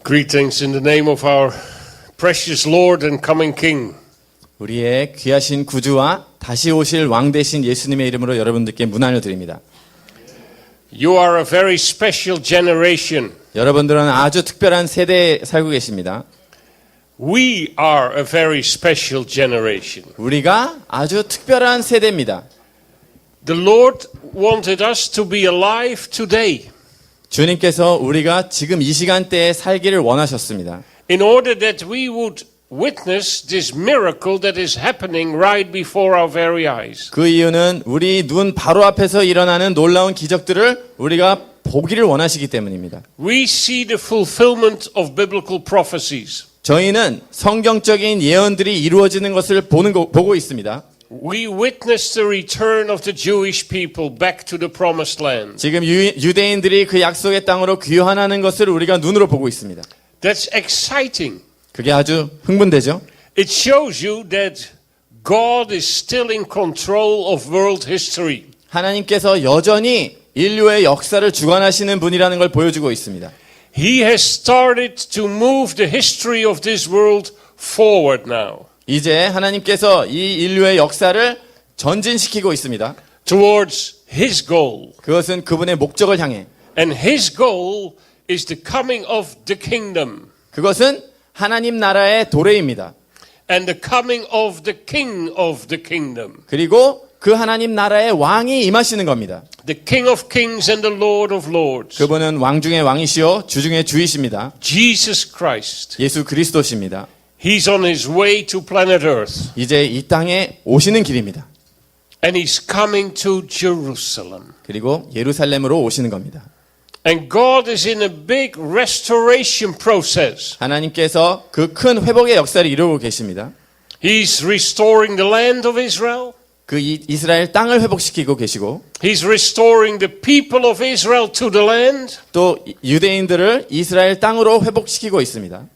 Greetings in the name of our precious Lord and coming King. 우리의 귀하신 구주와 다시 오실 왕 되신 예수님의 이름으로 여러분들께 문안을 드립니다. You are a very special generation. 여러분들은 아주 특별한 세대에 살고 계십니다. We are a very special generation. 우리가 아주 특별한 세대입니다. The Lord wanted us to be alive today 주님께서 우리가 지금 이 시간대에 살기를 원하셨습니다. in order that we would witness this miracle that is happening right before our very eyes. 그 이유는 우리 눈 바로 앞에서 일어나는 놀라운 기적들을 우리가 보기를 원하시기 때문입니다. We see the fulfillment of biblical prophecies. 저희는 성경적인 예언들이 이루어지는 것을 보고 있습니다. We witness the return of the Jewish people back to the promised land. 지금 유대인들이 그 약속의 땅으로 귀환하는 것을 우리가 눈으로 보고 있습니다. That's exciting. 그게 아주 흥분되죠. It shows you that God is still in control of world history. 하나님께서 여전히 인류의 역사를 주관하시는 분이라는 걸 보여주고 있습니다. He has started to move the history of this world forward now. 이제 하나님께서 이 인류의 역사를 전진시키고 있습니다. Towards His goal. 그것은 그분의 목적을 향해. And His goal is the coming of the kingdom. 그것은 하나님 나라의 도래입니다. And the coming of the king of the kingdom. 그리고 그 하나님 나라의 왕이 임하시는 겁니다. The King of kings and the Lord of lords. 그분은 왕 중의 왕이시요 주 중의 주이십니다. Jesus Christ. 예수 그리스도십니다. He's on his way to planet Earth. 이제 이 땅에 오시는 길입니다. And he's coming to Jerusalem. 그리고 예루살렘으로 오시는 겁니다. And God is in a big restoration process. 하나님께서 그 큰 회복의 역사를 이루고 계십니다. He's restoring the land of Israel. 그 이스라엘 땅을 회복시키고 계시고 He's restoring the people of Israel to the land. 또 유대인들을 이스라엘 땅으로 회복시키고 있습니다.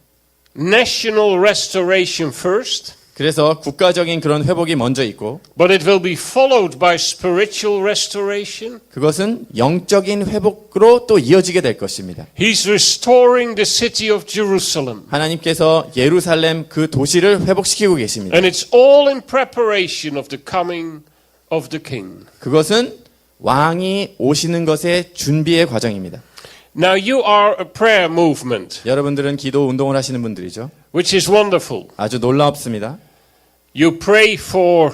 National restoration first. 그래서 국가적인 그런 회복이 먼저 있고 But it will be followed by spiritual restoration. 그것은 영적인 회복으로 또 이어지게 될 것입니다. He's restoring the city of Jerusalem. 하나님께서 예루살렘 그 도시를 회복시키고 계십니다. And it's all in preparation of the coming of the king. 그것은 왕이 오시는 것의 준비의 과정입니다. Now you are a prayer movement, 여러분들은 기도 운동을 하시는 분들이죠. which is wonderful. 아주 놀랍습니다. You pray for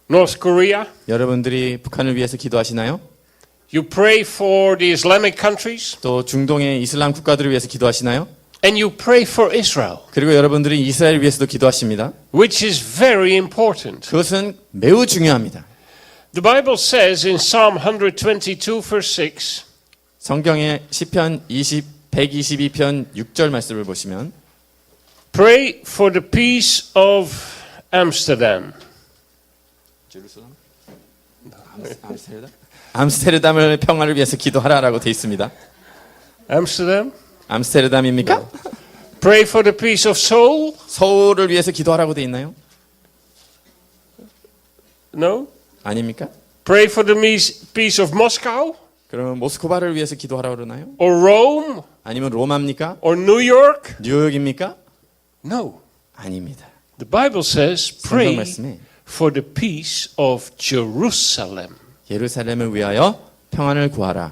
North Korea. 여러분들이 북한을 위해서 기도하시나요? You pray for the Islamic countries. 또 중동의 이슬람 국가들을 위해서 기도하시나요? And you pray for Israel, 그리고 여러분들이 이스라엘을 위해서도 기도하십니다. which is very important. 그것은 매우 중요합니다. The Bible says in Psalm 122 verse 6, 성경의 시편 122편 6절 말씀을 보시면 pray for the peace of Amsterdam. 암스테르담을 평화를 위해서 기도하라라고 되어 있습니다. Amsterdam? 암스테르담입니까? Pray for the peace of Seoul? 서울을 위해서 기도하라고 되어 있나요? No? 아닙니까? Pray for the peace of Moscow? 그러면 모스크바를 위해서 기도하라고 그러나요? Or Rome? 아니면 로마입니까? Or New York? 뉴욕입니까? No. 아닙니다. The Bible says 성경 pray 말씀에 for the peace of Jerusalem. 예루살렘을 위하여 평안을 구하라.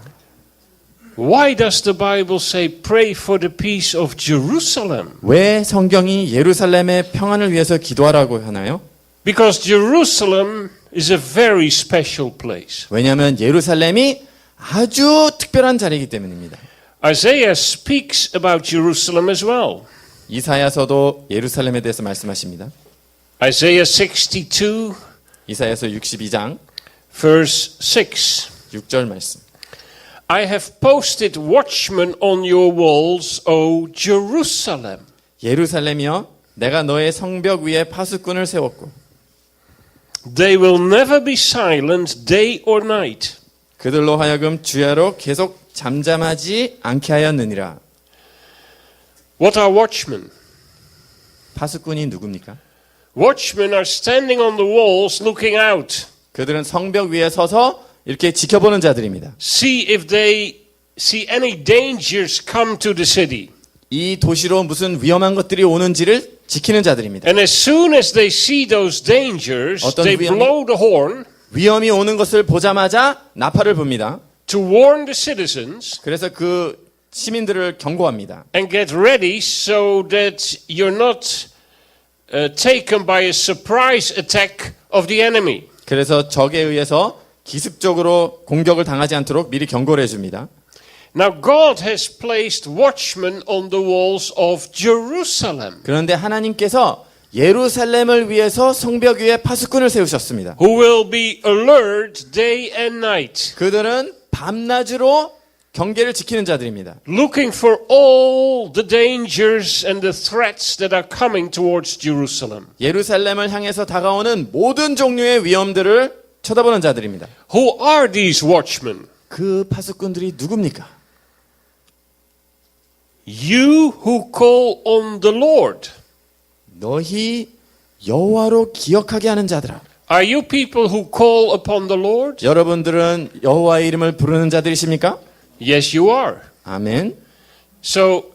Why does the Bible say pray for the peace of Jerusalem? 왜 성경이 예루살렘의 평안을 위해서 기도하라고 하나요? Because Jerusalem is a very special place. 왜냐하면 예루살렘이 아주 특별한 자리이기 때문입니다. Isaiah speaks about Jerusalem as well. 이사야서도 예루살렘에 대해서 말씀하십니다. Isaiah 62 이사야서 62장 verse 6. 6절 말씀. I have posted watchmen on your walls, O Jerusalem. 예루살렘이여 내가 너의 성벽 위에 파수꾼을 세웠고 They will never be silent day or night. 그들로 하여금 주야로 계속 잠잠하지 않게 하였느니라. What are watchmen? 파수꾼이 누굽니까? Watchmen are standing on the walls looking out. 그들은 성벽 위에 서서 이렇게 지켜보는 자들입니다. See if they see any dangers come to the city. 이 도시로 무슨 위험한 것들이 오는지를 지키는 자들입니다. And as soon as they see those dangers, 어떤 they 위험이- blow the horn 위험이 오는 것을 보자마자 나팔을 붑니다. to warn the citizens 그래서 그 시민들을 경고합니다. and get ready so that you're not taken by a surprise attack of the enemy. 그래서 적에 의해서 기습적으로 공격을 당하지 않도록 미리 경고를 해줍니다. Now God has placed watchmen on the walls of Jerusalem 그런데 하나님께서 예루살렘을 위해서 성벽 위에 파수꾼을 세우셨습니다. who will be alert day and night, 그들은 밤낮으로 경계를 지키는 자들입니다. looking for all the dangers and the threats that are coming towards Jerusalem. 예루살렘을 향해서 다가오는 모든 종류의 위험들을 쳐다보는 자들입니다. Who are these watchmen? 그 파수꾼들이 누굽니까? You who call on the Lord. 너희 여호와로 기억하게 하는 자들아. Are you people who call upon the Lord? 여러분들은 여호와의 이름을 부르는 자들이십니까? Yes, you are. 아멘. So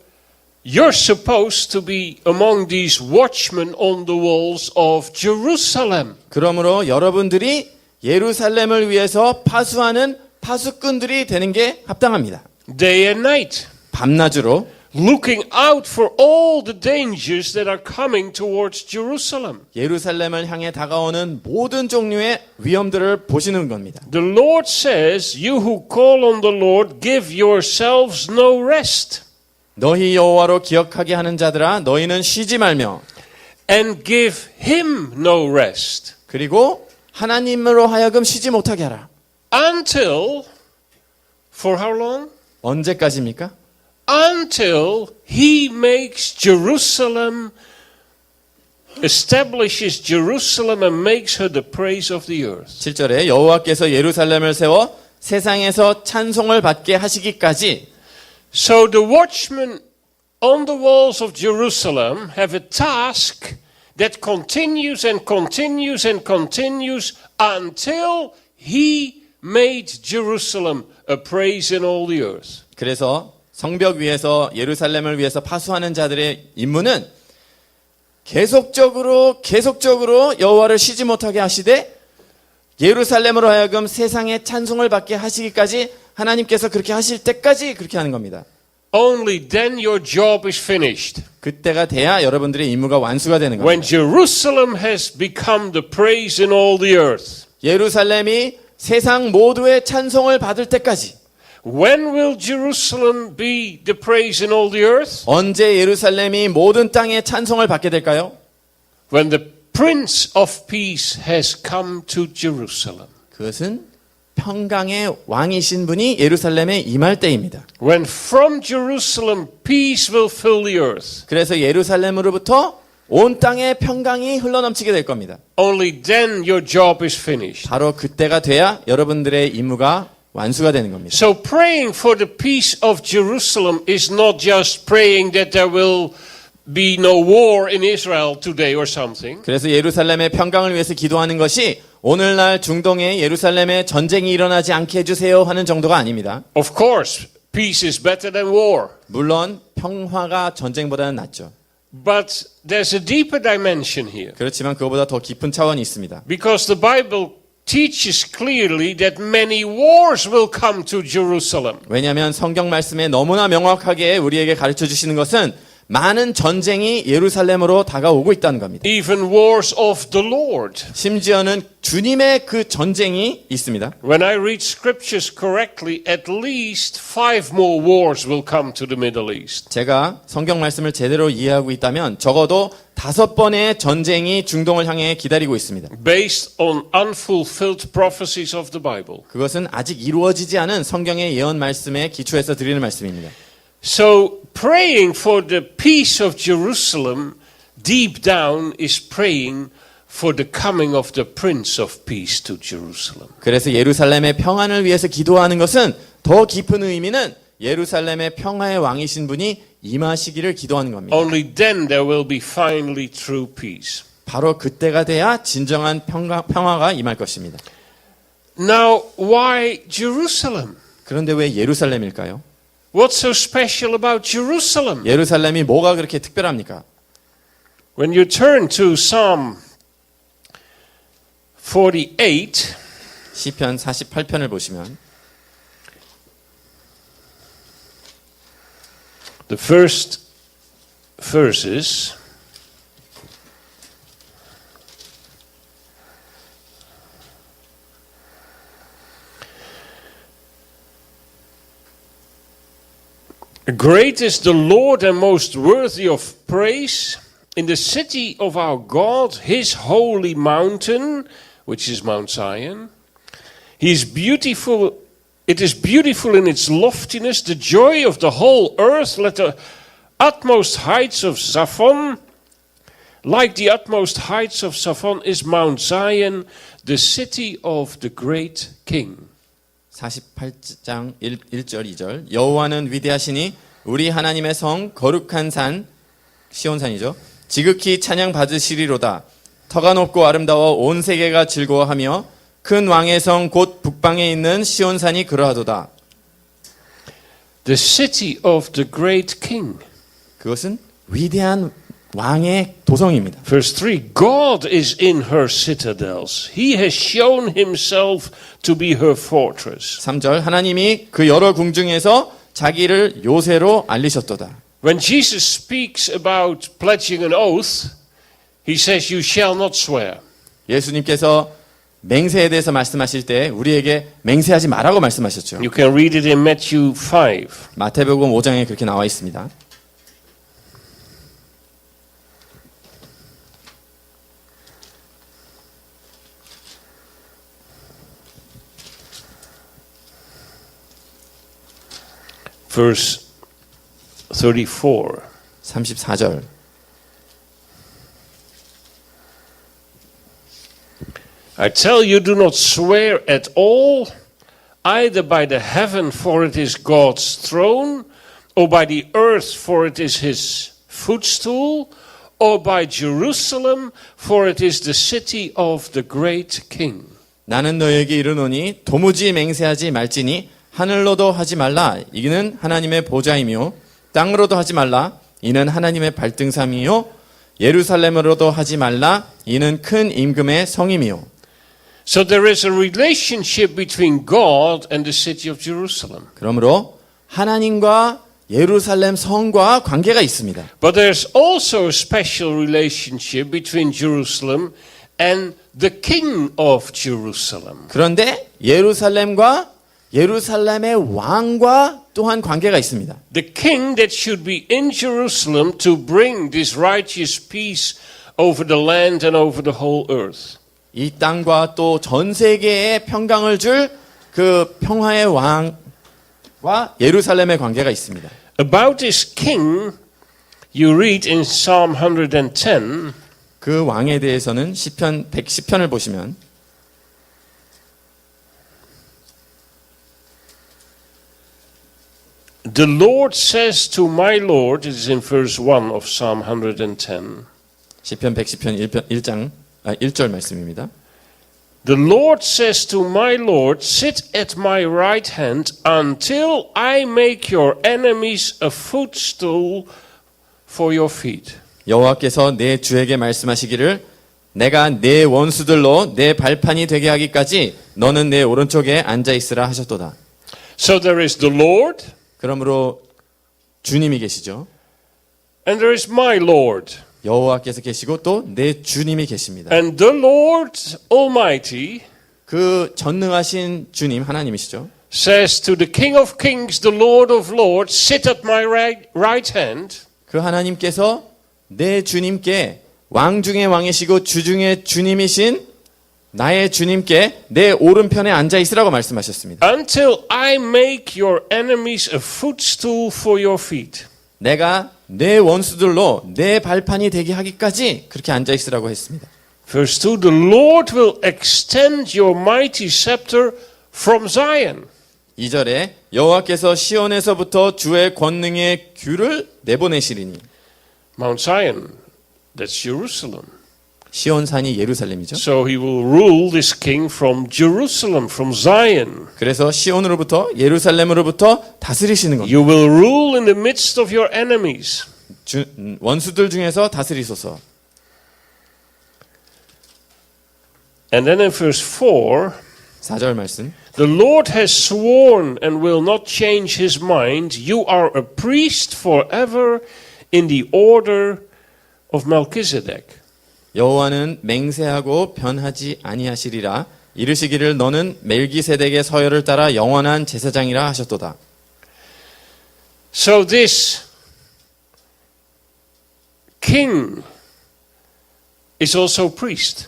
you're supposed to be among these watchmen on the walls of Jerusalem. 그러므로 여러분들이 예루살렘을 위해서 파수하는 파수꾼들이 되는 게 합당합니다. Day and night, 밤낮으로 looking out for all the dangers that are coming towards Jerusalem. 예루살렘을 향해 다가오는 모든 종류의 위험들을 보시는 겁니다. The Lord says, you who call on the Lord, give yourselves no rest 너희 여호와로 기억하게 하는 자들아 너희는 쉬지 말며 and give him no rest 그리고 하나님으로 하여금 쉬지 못하게 하라. until, for how long? 언제까지입니까? Until he makes Jerusalem, establishes Jerusalem and makes her the praise of the earth. 7절에 여호와께서 예루살렘을 세워 세상에서 찬송을 받게 하시기까지. So the watchmen on the walls of Jerusalem have a task that continues and continues and continues until he made Jerusalem a praise in all the earth. 그래서 성벽 위에서 예루살렘을 위해서 파수하는 자들의 임무는 계속적으로 여호와를 쉬지 못하게 하시되 예루살렘으로 하여금 세상에 찬송을 받게 하시기까지 하나님께서 그렇게 하실 때까지 그렇게 하는 겁니다. Only then your job is finished. 그때가 돼야 여러분들의 임무가 완수가 되는 When 겁니다. Jerusalem has become the praise in all the earth. 예루살렘이 세상 모두의 찬송을 받을 때까지. When will Jerusalem be the praise in all the earth? 언제 예루살렘이 모든 땅에 찬송을 받게 될까요? When the Prince of Peace has come to Jerusalem. 그것은 평강의 왕이신 분이 예루살렘에 임할 때입니다. When from Jerusalem peace will fill the earth. 그래서 예루살렘으로부터 온 땅에 평강이 흘러넘치게 될 겁니다. Only then your job is finished. 바로 그때가 돼야 여러분들의 임무가 완수가 되는 겁니다. So praying for the peace of Jerusalem is not just praying that there will be no war in Israel today or something. 그래서 예루살렘의 평강을 위해서 기도하는 것이 오늘날 중동에 예루살렘에 전쟁이 일어나지 않게 해주세요 하는 정도가 아닙니다. Of course, peace is better than war. 물론 평화가 전쟁보다는 낫죠. But there's a deeper dimension here. 그렇지만 그거보다 더 깊은 차원이 있습니다. Because the Bible teaches clearly that many wars will come to Jerusalem. 왜냐하면 성경 말씀에 너무나 명확하게 우리에게 가르쳐 주시는 것은 많은 전쟁이 예루살렘으로 다가오고 있다는 겁니다. Even wars of the Lord. 심지어는 주님의 그 전쟁이 있습니다. When I read scriptures correctly, at least 5 more wars will come to the Middle East. 제가 성경 말씀을 제대로 이해하고 있다면 적어도 5번의 전쟁이 중동을 향해 기다리고 있습니다. Based on unfulfilled prophecies of the Bible. 그것은 아직 이루어지지 않은 성경의 예언 말씀에 기초해서 드리는 말씀입니다. So praying for the peace of Jerusalem deep down is praying for the coming of the Prince of Peace to Jerusalem. 그래서 예루살렘의 평안을 위해서 기도하는 것은 더 깊은 의미는 예루살렘의 평화의 왕이신 분이 임하시기를 기도하는 겁니다. Only then there will be finally true peace. 바로 그때가 돼야 진정한 평화가 임할 것입니다. Now, why Jerusalem? 그런데 왜 예루살렘일까요? What's so special about Jerusalem? 예루살렘이 뭐가 그렇게 특별합니까? When you turn to Psalm 48, 시편 48편을 보시면 the first verses, great is the Lord and most worthy of praise in the city of our God, his holy mountain, which is Mount Zion. He is beautiful. It is beautiful in its loftiness, the joy of the whole earth. Let the utmost heights of Zaphon, like the utmost heights of Zaphon, is Mount Zion, the city of the great King. 48장 1절 2절 여호와는 위대하시니 우리 하나님의 성 거룩한 산 시온산이죠. 지극히 찬양 받으시리로다. 터가 높고 아름다워 온 세계가 즐거워하며 큰 왕의 성 곧 북방에 있는 시온산이 그러하도다. The city of the great King. 그것은 위대한 왕의 도성입니다. Verse 3, God is in her citadels. He has shown himself to be her fortress. 3절 하나님이 그 여러 궁중에서 자기를 요새로 알리셨도다. When Jesus speaks about pledging an oath, he says, you shall not swear. 예수님께서 맹세에 대해서 말씀하실 때 우리에게 맹세하지 말라고 말씀하셨죠. You can read it in Matthew 5. 마태복음 5장에 그렇게 나와 있습니다. Verse 34. 34절 I tell you, do not swear at all, either by the heaven, for it is God's throne, or by the earth, for it is his footstool, or by Jerusalem, for it is the city of the great King. 나는 너에게 이르노니 도무지 맹세하지 말지니 하늘로도 하지 말라 이는 하나님의 보좌이며 땅으로도 하지 말라 이는 하나님의 발등삼이요 예루살렘으로도 하지 말라 이는 큰 임금의 성임이요. So there is a relationship between God and the city of Jerusalem. 그러므로 하나님과 예루살렘 성과 관계가 있습니다. But there's also a special relationship between Jerusalem and the King of Jerusalem. 그런데 예루살렘과 예루살렘의 왕과 또한 관계가 있습니다. The king that should be in Jerusalem to bring this righteous peace over the land and over the whole earth. 이 땅과 또 전 세계에 평강을 줄 그 평화의 왕과 예루살렘의 관계가 있습니다. About this king, you read in Psalm 110, 그 왕에 대해서는 시편 110편을 보시면 the Lord says to my Lord, it is in verse 1 of Psalm 110, 시편 110편 1절 말씀입니다. the Lord says to my Lord, sit at my right hand until I make your enemies a footstool for your feet. 여호와께서 내 주에게 말씀하시기를 내가 내 원수들로 내 발판이 되게 하기까지 너는 내 오른쪽에 앉아 있으라 하셨도다. So there is the Lord 그러므로 주님이 계시죠. and there is my Lord. 여호와께서 계시고 또 내 주님이 계십니다. And the Lord Almighty 그 전능하신 주님 하나님이시죠. says to the King of Kings, the Lord of Lords, sit at my right hand. 그 하나님께서 내 주님께 왕 중의 왕이시고 주 중의 주님이신 나의 주님께 내 오른편에 앉아 있으라고 말씀하셨습니다. Until I make your enemies a footstool for your feet. 내가 내 원수들로 내 발판이 되게 하기까지 그렇게 앉아 있으라고 했습니다. Verse 2, the Lord will extend your mighty scepter from Zion. 2절에 여호와께서 시온에서부터 주의 권능의 귤을 내보내시리니 Mount Zion, that's Jerusalem. 시온산이 예루살렘이죠. So he will rule this king from Jerusalem, from Zion. 그래서 시온으로부터 예루살렘으로부터 다스리시는 겁니다. You will rule in the midst of your enemies. 원수들 중에서 다스리소서. And then in verse 4, 4절 말씀. the Lord has sworn and will not change his mind. You are a priest forever in the order of Melchizedek. 여호와는 맹세하고 변하지 아니하시리라. 이르시기를 너는 멜기세덱의 서열을 따라 영원한 제사장이라 하셨도다. So this king is also priest.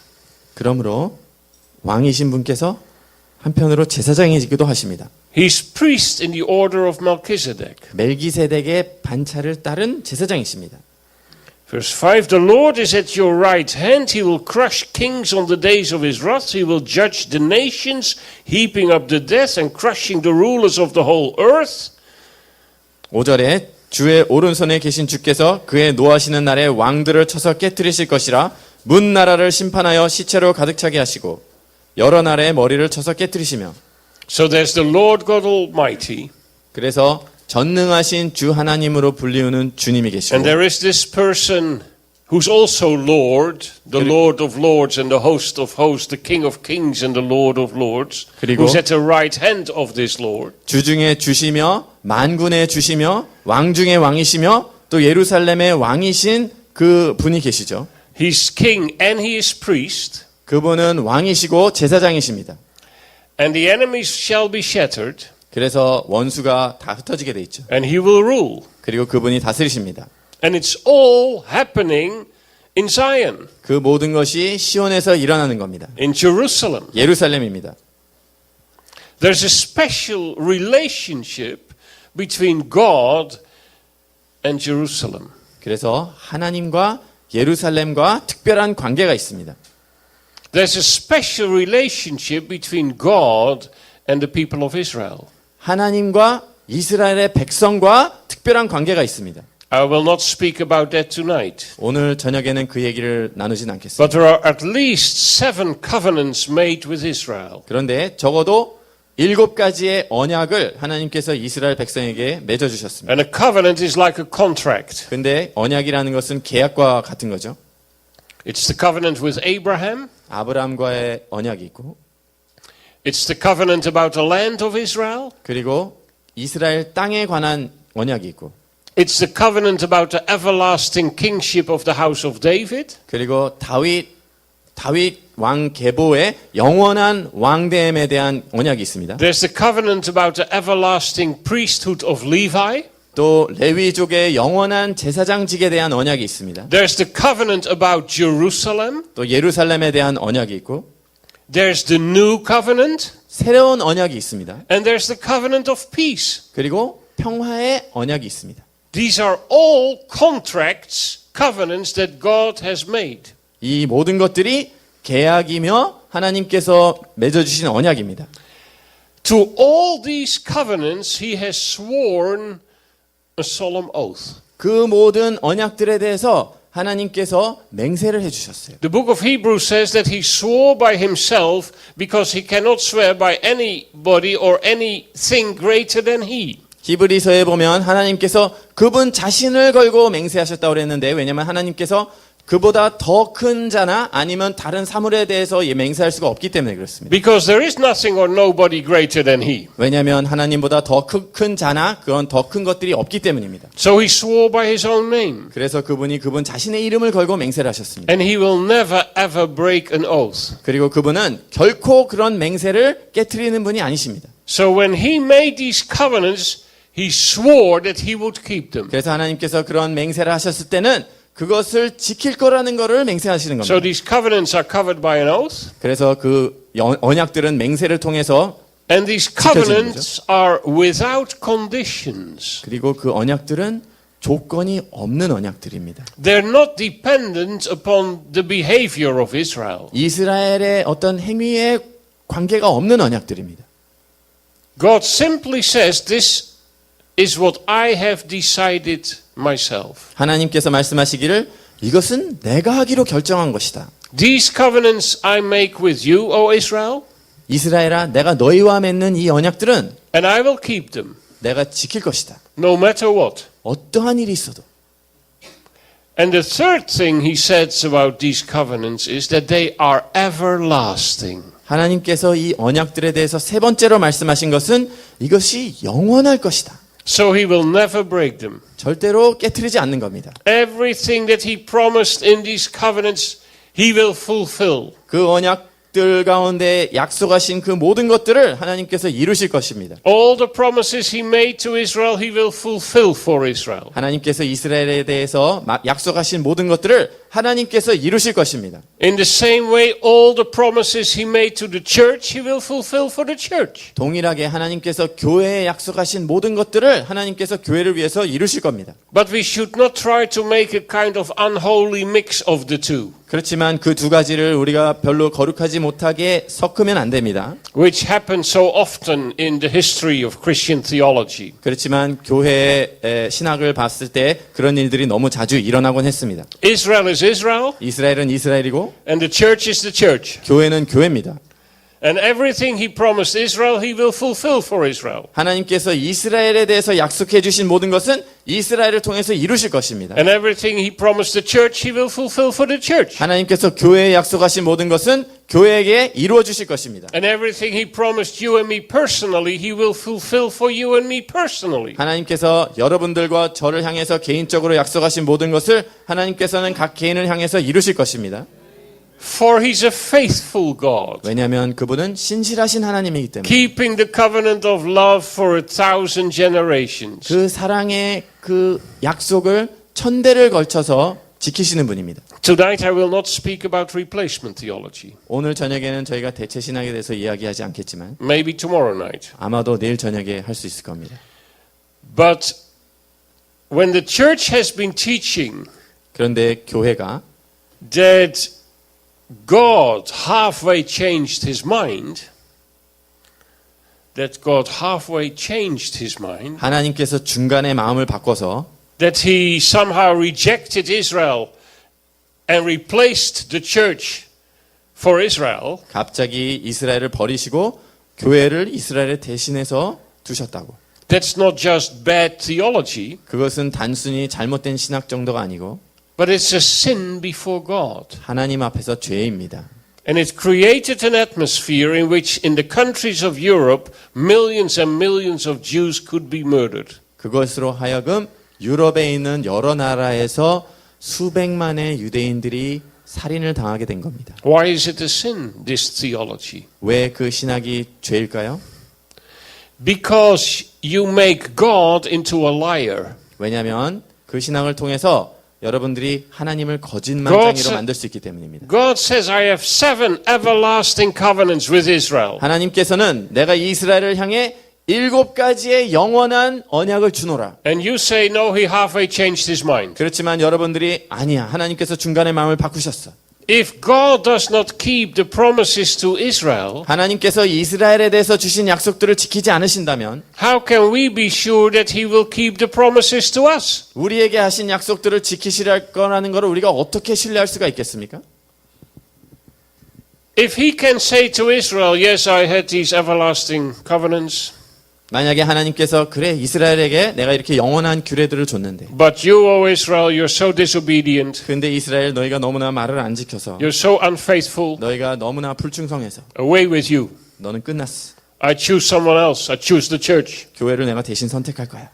그러므로 왕이신 분께서 한편으로 제사장이시기도 하십니다. He's priest in the order of Melchizedek. 멜기세덱의 반차를 따른 제사장이십니다. Verse 5, the Lord is at your right hand. He will crush kings on the days of his wrath. He will judge the nations, heaping up the death and crushing the rulers of the whole earth. 5절에 주의 오른손에 계신 주께서 그의 노하시는 날에 왕들을 쳐서 깨뜨리실 것이라. 문 나라를 심판하여 시체로 가득 차게 하시고 여러 나라의 머리를 쳐서 깨뜨리시며. So there's the Lord God Almighty. 그래서 전능하신 주 하나님으로 불리우는 주님이 계시고 And there is this person who's also Lord, the Lord of lords and the host of hosts, the King of kings and the Lord of lords, 그리고 who's at the right hand of this Lord. 주 중에 주시며 만군의 주시며 왕 중에 왕이시며 또 예루살렘의 왕이신 그 분이 계시죠. He's king and he is priest. 그분은 왕이시고 제사장이십니다. And the enemies shall be shattered. 그래서 원수가 다 흩어지게 돼 있죠. And he will rule. 그리고 그분이 다스리십니다. And it's all happening in Zion, 그 모든 것이 시온에서 일어나는 겁니다. in Jerusalem. 예루살렘입니다. There's a special relationship between God and Jerusalem. 그래서 하나님과 예루살렘과 특별한 관계가 있습니다. There's a special relationship between God and the people of Israel. 하나님과 이스라엘의 백성과 특별한 관계가 있습니다. I will not speak about that tonight. 오늘 저녁에는 그 얘기를 나누진 않겠습니다. But there are at least 7 covenants made with Israel. 그런데 적어도 7가지의 언약을 하나님께서 이스라엘 백성에게 맺어주셨습니다. And a covenant is like a contract. 근데 언약이라는 것은 계약과 같은 거죠. It's the covenant with Abraham. 아브라함과의 언약이 있고 It's the covenant about the land of Israel. 그리고 이스라엘 땅에 관한 언약이 있고 It's the covenant about the everlasting kingship of the house of David. 그리고 다윗 왕 계보의 영원한 왕됨에 대한 언약이 있습니다. There's the covenant about the everlasting priesthood of Levi. 또 레위족의 영원한 제사장직에 대한 언약이 있습니다. There's the covenant about Jerusalem. 또 예루살렘에 대한 언약이 있고 There's the new covenant. 새로운 언약이 있습니다. And there's the covenant of peace. 그리고 평화의 언약이 있습니다. These are all contracts, covenants that God has made. 이 모든 것들이 계약이며 하나님께서 맺어주신 언약입니다. To all these covenants he has sworn a solemn oath. 그 모든 언약들에 대해서 하나님께서 맹세를 해주셨어요. The book of Hebrews says that he swore by himself because he cannot swear by anybody or anything greater than he. 히브리서에 보면 하나님께서 그분 자신을 걸고 맹세하셨다고 그랬는데 왜냐하면 하나님께서 그보다 더 큰 자나 아니면 다른 사물에 대해서 맹세할 수가 없기 때문에 그렇습니다. Because there is nothing or nobody greater than he. 왜냐하면 하나님보다 더 큰 자나 그런 더 큰 것들이 없기 때문입니다. So he swore by his own name. 그래서 그분이 그분 자신의 이름을 걸고 맹세를 하셨습니다. And he will never ever break an oath. 그리고 그분은 결코 그런 맹세를 깨트리는 분이 아니십니다. So when he made these covenants, he swore that he would keep them. 그래서 하나님께서 그런 맹세를 하셨을 때는 그것을 지킬 거라는 것을 맹세하시는 겁니다. So these covenants are covered by an oath. 그래서 그 언약들은 맹세를 통해서 And these covenants are without conditions. 그리고 그 언약들은 조건이 없는 언약들입니다. They're not dependent upon the behavior of Israel. 이스라엘의 어떤 행위에 관계가 없는 언약들입니다. God simply says, this is what I have decided myself. 하나님께서 말씀하시기를 이것은 내가 하기로 결정한 것이다. These covenants I make with you, O Israel, 이스라엘아, 내가 너희와 맺는 이 언약들은 and I will keep them, 내가 지킬 것이다. no matter what. 어떠한 일이 있어도. And the third thing he says about these covenants is that they are everlasting. 하나님께서 이 언약들에 대해서 세 번째로 말씀하신 것은 이것이 영원할 것이다. So he will never break them. 절대로 깨트리지 않는 겁니다. Everything that he promised in these covenants, he will fulfill. 그 언약들 가운데 약속하신 그 모든 것들을 하나님께서 이루실 것입니다. All the promises he made to Israel, he will fulfill for Israel. 하나님께서 이스라엘에 대해서 약속하신 모든 것들을 하나님께서 이루실 것입니다. In the same way, all the promises he made to the church, he will fulfill for the church. 동일하게 하나님께서 교회에 약속하신 모든 것들을 하나님께서 교회를 위해서 이루실 겁니다. But we should not try to make a kind of unholy mix of the two, 그렇지만 그 두 가지를 우리가 별로 거룩하지 못하게 섞으면 안 됩니다. which happens so often in the history of Christian theology. 그렇지만 교회의 신학을 봤을 때 그런 일들이 너무 자주 일어나곤 했습니다. Israel is Israel, 이스라엘은 이스라엘이고 and the church is the church. 교회는 교회입니다. And everything he promised Israel, he will fulfill for Israel. 하나님께서 이스라엘에 대해서 약속해 주신 모든 것은 이스라엘을 통해서 이루실 것입니다. And everything he promised the church, he will fulfill for the church. 하나님께서 교회에 약속하신 모든 것은 교회에게 이루어 주실 것입니다. And everything he promised you and me personally, he will fulfill for you and me personally. 하나님께서 여러분들과 저를 향해서 개인적으로 약속하신 모든 것을 하나님께서는 각 개인을 향해서 이루실 것입니다. For he's a faithful God, 왜냐하면 그분은 신실하신 하나님이기 때문에 keeping the covenant of love for 1,000 generations. 그 사랑의 그 약속을 천대를 걸쳐서 지키시는 분입니다. Tonight I will not speak about replacement theology. 오늘 저녁에는 저희가 대체 신학에 대해서 이야기하지 않겠지만 Maybe tomorrow night. 아마도 내일 저녁에 할 수 있을 겁니다. But when the church has been teaching 그런데 교회가 that God halfway changed his mind, 하나님께서 중간에 마음을 바꿔서 that he somehow rejected Israel and replaced the church for Israel, 갑자기 이스라엘을 버리시고 교회를 이스라엘에 대신해서 두셨다고. that's not just bad theology, 그것은 단순히 잘못된 신학 정도가 아니고 but it's a sin before God. 하나님 앞에서 죄입니다. And it created an atmosphere in which in the countries of Europe millions and millions of Jews could be murdered. 그것으로 하여금 유럽에 있는 여러 나라에서 수백만의 유대인들이 살인을 당하게 된 겁니다. Why is it a sin, this theology? 왜 그 신학이 죄일까요? Because you make God into a liar. 왜냐하면 그 신학을 통해서 여러분들이 하나님을 거짓말쟁이로 만들 수 있기 때문입니다. God says, I have 7 everlasting covenants with Israel. 하나님께서는 내가 이스라엘을 향해 7가지의 영원한 언약을 주노라. And you say, no, he halfway changed his mind. 그렇지만 여러분들이 아니야. 하나님께서 중간에 마음을 바꾸셨어. If God does not keep the promises to Israel, 하나님께서 이스라엘에 대해서 주신 약속들을 지키지 않으신다면 how can we be sure that he will keep the promises to us? 우리에게 하신 약속들을 지키실 거라는 것을 우리가 어떻게 신뢰할 수가 있겠습니까? If he can say to Israel, yes, I had these everlasting covenants, 만약에 하나님께서 그래 이스라엘에게 내가 이렇게 영원한 규례들을 줬는데 but you, O Israel, you're so disobedient, 근데 이스라엘 너희가 너무나 말을 안 지켜서 you're so unfaithful, 너희가 너무나 불충성해서 away with you. 너는 끝났어. I choose someone else. I choose the church. 교회를 내가 대신 선택할 거야.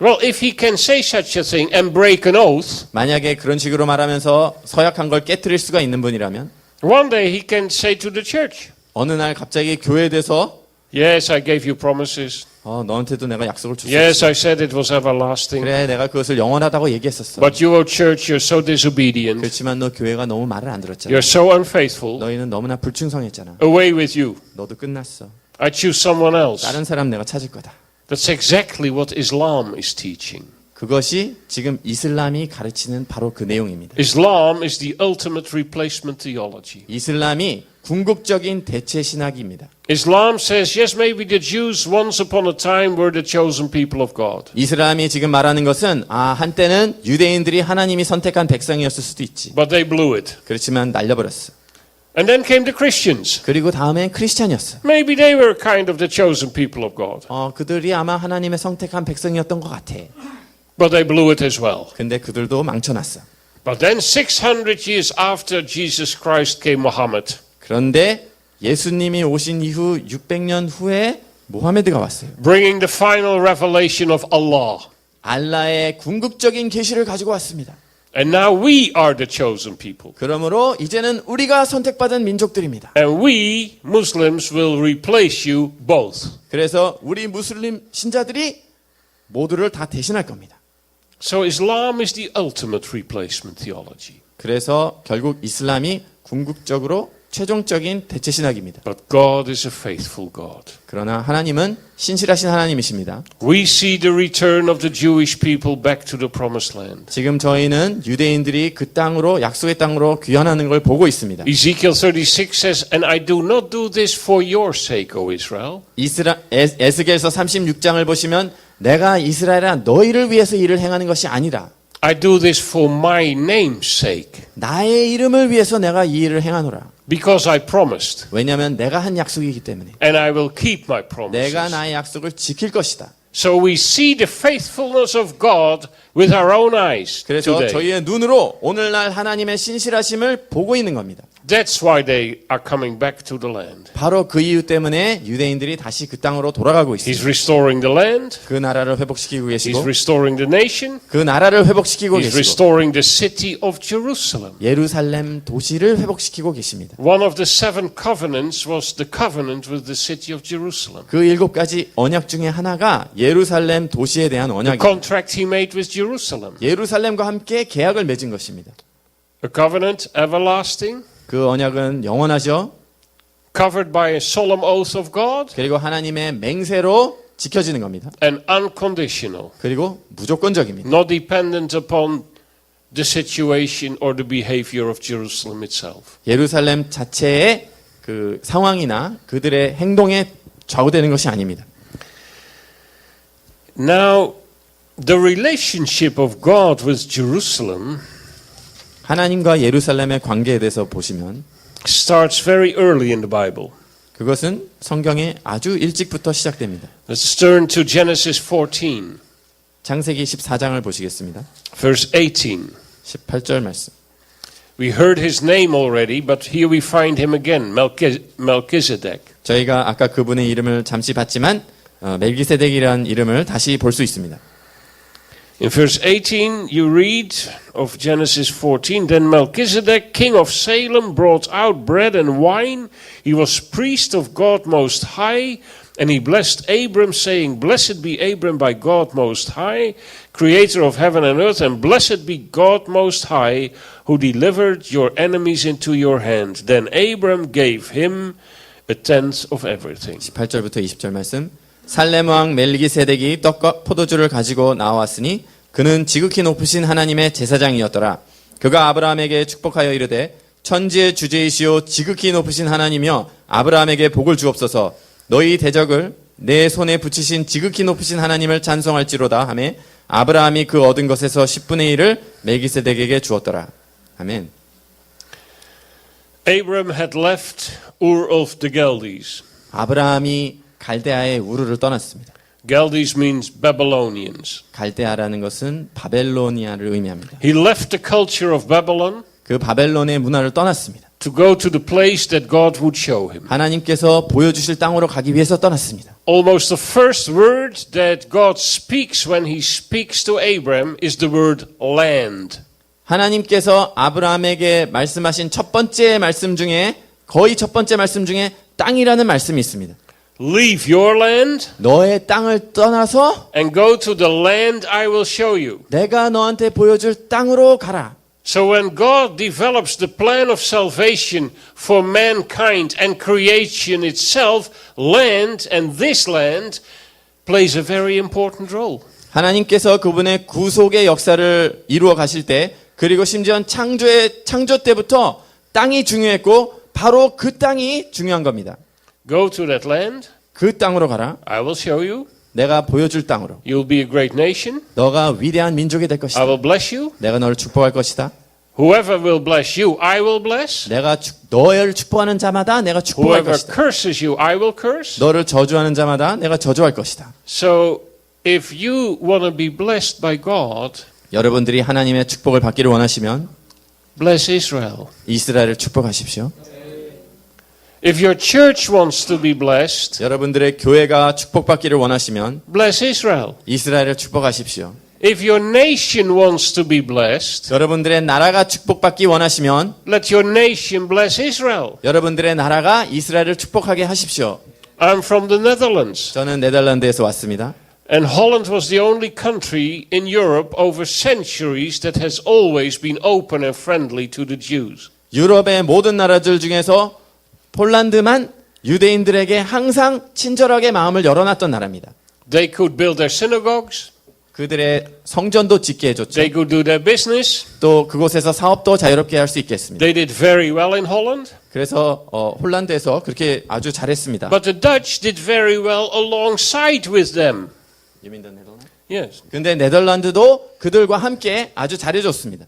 Well, if he can say such a thing and break an oath, 만약에 그런 식으로 말하면서 서약한 걸 깨트릴 수가 있는 분이라면 one day he can say to the church, 어느 날 갑자기 교회에 대해서 yes, I gave you promises. 너한테도 내가 약속을 줬어. Yes, I said it was everlasting. 그래 내가 그것을 영원하다고 얘기했었어. But you, O church, you're so disobedient. 그렇지만 너 교회가 너무 말을 안 들었잖아. You're so unfaithful. 너희는 너무나 불충성했잖아. Away with you. 너도 끝났어. I choose someone else. 다른 사람 내가 찾을 거다. That's exactly what Islam is teaching. 그것이 지금 이슬람이 가르치는 바로 그 내용입니다. Islam is the ultimate replacement theology. 이슬람이 궁극적인 대체 신학입니다. Islam says, yes, maybe the Jews once upon a time were the chosen people of God. 이슬람이 지금 말하는 것은 한때는 유대인들이 하나님이 선택한 백성이었을 수도 있지. But they blew it. 그렇지만 날려버렸어. And then came the Christians. 그리고 다음엔 크리스찬이었어요. Maybe they were kind of the chosen people of God. 그들이 아마 하나님의 선택한 백성이었던 것 같아. But they blew it as well. 근데 그들도 망쳐놨어. But then 600 years after Jesus Christ came Muhammad. 그런데 예수님이 오신 이후 600년 후에 모하메드가 왔어요. Bringing the final revelation of Allah. 알라의 궁극적인 계시를 가지고 왔습니다. And now we are the chosen people. 그러므로 이제는 우리가 선택받은 민족들입니다. And we, Muslims, will replace you both. 그래서 우리 무슬림 신자들이 모두를 다 대신할 겁니다. So Islam is the ultimate replacement theology. 그래서 결국 이슬람이 궁극적으로 최종적인 대체 신학입니다. But God is a faithful God. 그러나 하나님은 신실하신 하나님이십니다. We see the return of the Jewish people back to the promised land. 지금 저희는 유대인들이 그 땅으로 약속의 땅으로 귀환하는 걸 보고 있습니다. Ezekiel 36 says, And I do not do this for your sake, O Israel. 에스겔서 36장을 보시면 내가 이스라엘아 너희를 위해서 일을 행하는 것이 아니라 I do this for my name's sake. 나의 이름을 위해서 내가 이 일을 행하노라. Because I promised. 왜냐하면 내가 한 약속이기 때문에 And I will keep my promises. 내가 나의 약속을 지킬 것이다. So we see the faithfulness of God with our own eyes 그래서 today. 저희의 눈으로 오늘날 하나님의 신실하심을 보고 있는 겁니다. That's why they are coming back to the land. 바로 그 이유 때문에 유대인들이 다시 그 땅으로 돌아가고 He's 있습니다. restoring the land. 그 나라를 회복시키고 He's 계시고 restoring the nation. 그 나라를 회복시키고 He's 계시고 restoring the city of Jerusalem. 예루살렘 도시를 회복시키고 계십니다. One of the 7 covenants was the covenant with the city of Jerusalem. 그 7가지 언약 중에 하나가 예루살렘 도시에 대한 The 언약입니다. contract he made with Jerusalem. 예루살렘과 함께 계약을 맺은 것입니다. A covenant everlasting, 그 언약은 영원하죠. covered by a solemn oath of God, 그리고 하나님의 맹세로 지켜지는 겁니다. and unconditional, 그리고 무조건적입니다. not dependent upon the situation or the behavior of Jerusalem itself. 예루살렘 자체의 그 상황이나 그들의 행동에 좌우되는 것이 아닙니다. Now, the relationship of God with Jerusalem 하나님과 예루살렘의 관계에 대해서 보시면 starts very early in the Bible. 그것은 성경에 아주 일찍부터 시작됩니다. Let's turn to Genesis 14, 창세기 14장을 보시겠습니다. verse 18. 18절 말씀. We heard his name already, but here we find him again, Melchizedek. 저희가 아까 그분의 이름을 잠시 봤지만 멜기세덱이라는 이름을 다시 볼 수 있습니다. In verse 18, you read of Genesis 14, Then Melchizedek, king of Salem, brought out bread and wine. He was priest of God Most High, and he blessed Abram, saying, Blessed be Abram by God Most High, creator of heaven and earth, and blessed be God Most High, who delivered your enemies into your hand. Then Abram gave him a tenth of everything. 18절부터 20절 말씀. 살렘 왕 멜기세덱이 떡과 포도주를 가지고 나왔으니 그는 지극히 높으신 하나님의 제사장이었더라. 그가 아브라함에게 축복하여 이르되 천지의 주제이시오 지극히 높으신 하나님이여 아브라함에게 복을 주옵소서. 너희 대적을 내 손에 붙이신 지극히 높으신 하나님을 찬송할지로다 하매 아브라함이 그 얻은 것에서 10분의 1을 멜기세덱에게 주었더라. 아멘. Abram had left Ur of the Chaldees. 아브라함이 갈대아의 우르를 떠났습니다. Chaldees means Babylonians. 갈대아라는 것은 바벨로니아를 의미합니다. He left the culture of Babylon 그 바벨론의 문화를 떠났습니다. to go to the place that God would show him. 하나님께서 보여주실 땅으로 가기 위해서 떠났습니다. Almost the first word that God speaks when he speaks to Abram is the word land. 하나님께서 아브라함에게 말씀하신 첫 번째 말씀 중에 거의 첫 번째 말씀 중에 땅이라는 말씀이 있습니다. Leave your land 너의 땅을 떠나서 and go to the land I will show you. 내가 너한테 보여줄 땅으로 가라. So when God develops the plan of salvation for mankind and creation itself, land and this land plays a very important role. 하나님께서 그분의 구속의 역사를 이루어 가실 때 그리고 심지어 창조 때부터 땅이 중요했고 바로 그 땅이 중요한 겁니다. Go to that land. 그 땅으로 가라. I will show you. 내가 보여줄 땅으로. You'll be a great nation. 너가 위대한 민족이 될 것이다. I will bless you. 내가 너를 축복할 것이다. Whoever will bless you, I will bless. 내가 너를 축복하는 자마다 내가 축복할 Whoever 것이다. curses you, I will curse. 너를 저주하는 자마다 내가 저주할 것이다. So if you want to be blessed by God, 여러분들이 하나님의 축복을 받기를 원하시면 bless Israel. 이스라엘을 축복하십시오. If your church wants to be blessed, 여러분들의 교회가 축복받기를 원하시면 bless Israel. 이스라엘을 축복하십시오. If your nation wants to be blessed, 여러분들의 나라가 축복받기 원하시면 let your nation bless Israel. 여러분들의 나라가 이스라엘을 축복하게 하십시오. I'm from the Netherlands, 저는 네덜란드에서 왔습니다. and Holland was the only country in Europe over centuries that has always been open and friendly to the Jews. 유럽의 모든 나라들 중에서 폴란드만 유대인들에게 항상 친절하게 마음을 열어놨던 나라입니다. They could build their synagogues, 그들의 성전도 짓게 해줬죠. they could do their business. 또 그곳에서 사업도 자유롭게 할 수 있겠습니다. They did very well in Holland, 그래서 홀란드에서 그렇게 아주 잘했습니다. but the Dutch did very well alongside with them. Yes. 근데 네덜란드도 그들과 함께 아주 잘해줬습니다.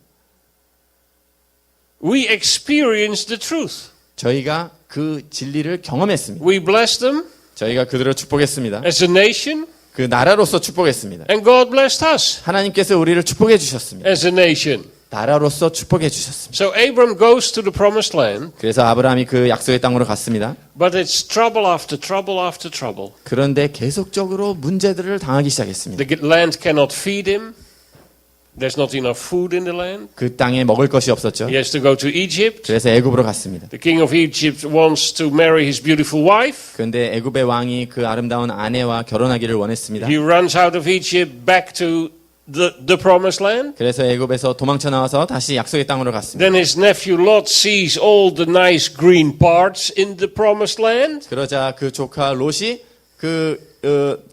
We experienced the truth. 저희가 그 진리를 경험했습니다. We blessed them 저희가 그들을 축복했습니다. as a nation, 그 나라로서 축복했습니다. and God blessed us 하나님께서 우리를 축복해 주셨습니다. as a nation. 나라로서 축복해 주셨습니다. So Abram goes to the promised land, 그래서 아브라함이 그 약속의 땅으로 갔습니다. but it's trouble after trouble after trouble. 그런데 계속적으로 문제들을 당하기 시작했습니다. The land cannot feed him. There's not enough food in the land. 그 땅에 먹을 것이 없었죠. He has to go to Egypt. 그래서 애굽으로 갔습니다. The king of Egypt wants to marry his beautiful wife. 그런데 애굽의 왕이 그 아름다운 아내와 결혼하기를 원했습니다. He runs out of Egypt back to the promised land. 그래서 애굽에서 도망쳐 나와서 다시 약속의 땅으로 갔습니다. Then his nephew Lot sees all the nice green parts in the promised land. 그러자 그 조카 롯이 그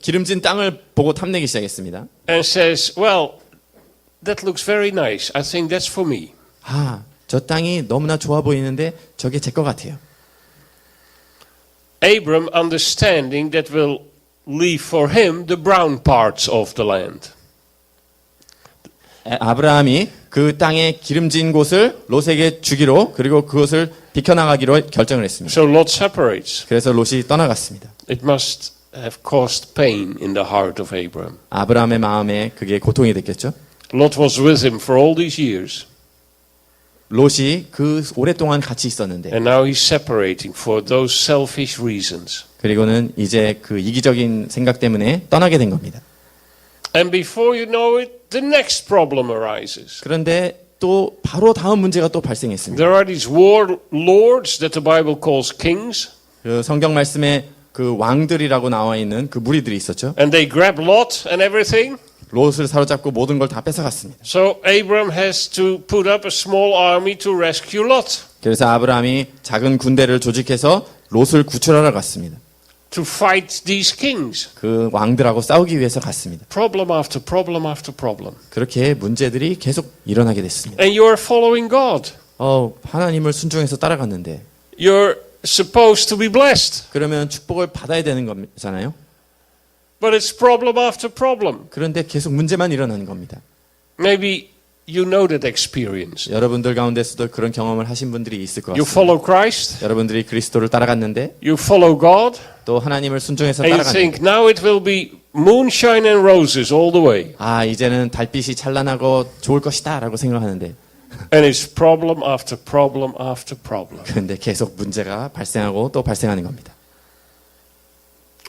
기름진 땅을 보고 탐내기 시작했습니다. And says, well, that looks very nice. I think that's for me. 아, 저 땅이 너무나 좋아 보이는데 저게 제 것 같아요. Abram, understanding that will leave for him the brown parts of the land. 아브라함이 그 땅의 기름진 곳을 롯에게 주기로 그리고 그것을 비켜나가기로 결정을 했습니다. So Lot separates. 그래서 롯이 떠나갔습니다. It must have caused pain in the heart of Abram. 아브라함의 마음에 그게 고통이 됐겠죠. Lot was with him for all these years, 롯이 그 오랫동안 같이 있었는데 and now he's separating for those selfish reasons. 그리고는 이제 그 이기적인 생각 때문에 떠나게 된 겁니다. And before you know it, the next problem arises. 그런데 또 바로 다음 문제가 또 발생했습니다. There are these warlords that the Bible calls kings, 그 성경 말씀에 그 왕들이라고 나와 있는 그 무리들이 있었죠. and they grab Lot and everything. 롯을 사로잡고 모든 걸 다 뺏어갔습니다. So Abram has to put up a small army to rescue Lot, 그래서 아브라함이 작은 군대를 조직해서 롯을 구출하러 갔습니다. to fight these kings. 그 왕들하고 싸우기 위해서 갔습니다. Problem after problem after problem. 그렇게 문제들이 계속 일어나게 됐습니다. And you are following God. 하나님을 순종해서 따라갔는데 You're supposed to be blessed. 그러면 축복을 받아야 되는 거잖아요. But it's problem after problem. 그런데 계속 문제만 일어나는 겁니다. Maybe you know that experience. 여러분들 가운데서도 그런 경험을 하신 분들이 있을 것 You 같습니다. follow Christ, 여러분들이 그리스도를 따라갔는데 you follow God, 또 하나님을 순종해서 and you 따라갔는데 think now it will be moonshine and roses all the way. 이제는 달빛이 찬란하고 좋을 것이다 라고 생각하는데 And it's problem after problem after problem. 그런데 계속 문제가 발생하고 또 발생하는 겁니다.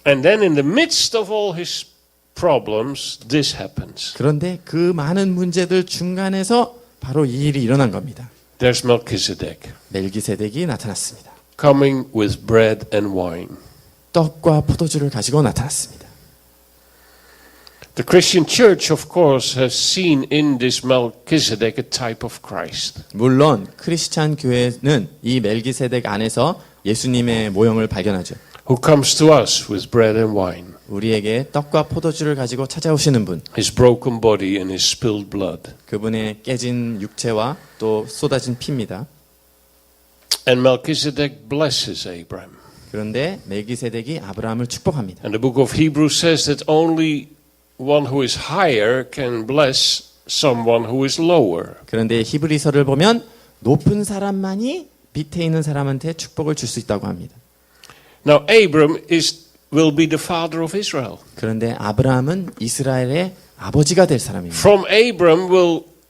And then in the midst of all his problems, this happens. 그런데 그 많은 문제들 중간에서 바로 이 일이 일어난 겁니다. There's Melchizedek 멜기세덱이 나타났습니다. coming with bread and wine. 떡과 포도주를 가지고 나타났습니다. The Christian church, of course, has seen in this Melchizedek a type of Christ. 물론 크리스찬 교회는 이 멜기세덱 안에서 예수님의 모형을 발견하죠. Who comes to us with bread and wine, 우리에게 떡과 포도주를 가지고 찾아오시는 분, his broken body and his spilled blood. 그분의 깨진 육체와 또 쏟아진 피입니다. And Melchizedek blesses Abraham. 그런데 멜기세덱이 아브라함을 축복합니다. And the book of Hebrews says that only one who is higher can bless someone who is lower. 그런데 히브리서를 보면 높은 사람만이 밑에 있는 사람한테 축복을 줄 수 있다고 합니다. Now Abram will be the father of Israel. 그런데 아브라함은 이스라엘의 아버지가 될 사람입니다. From Abram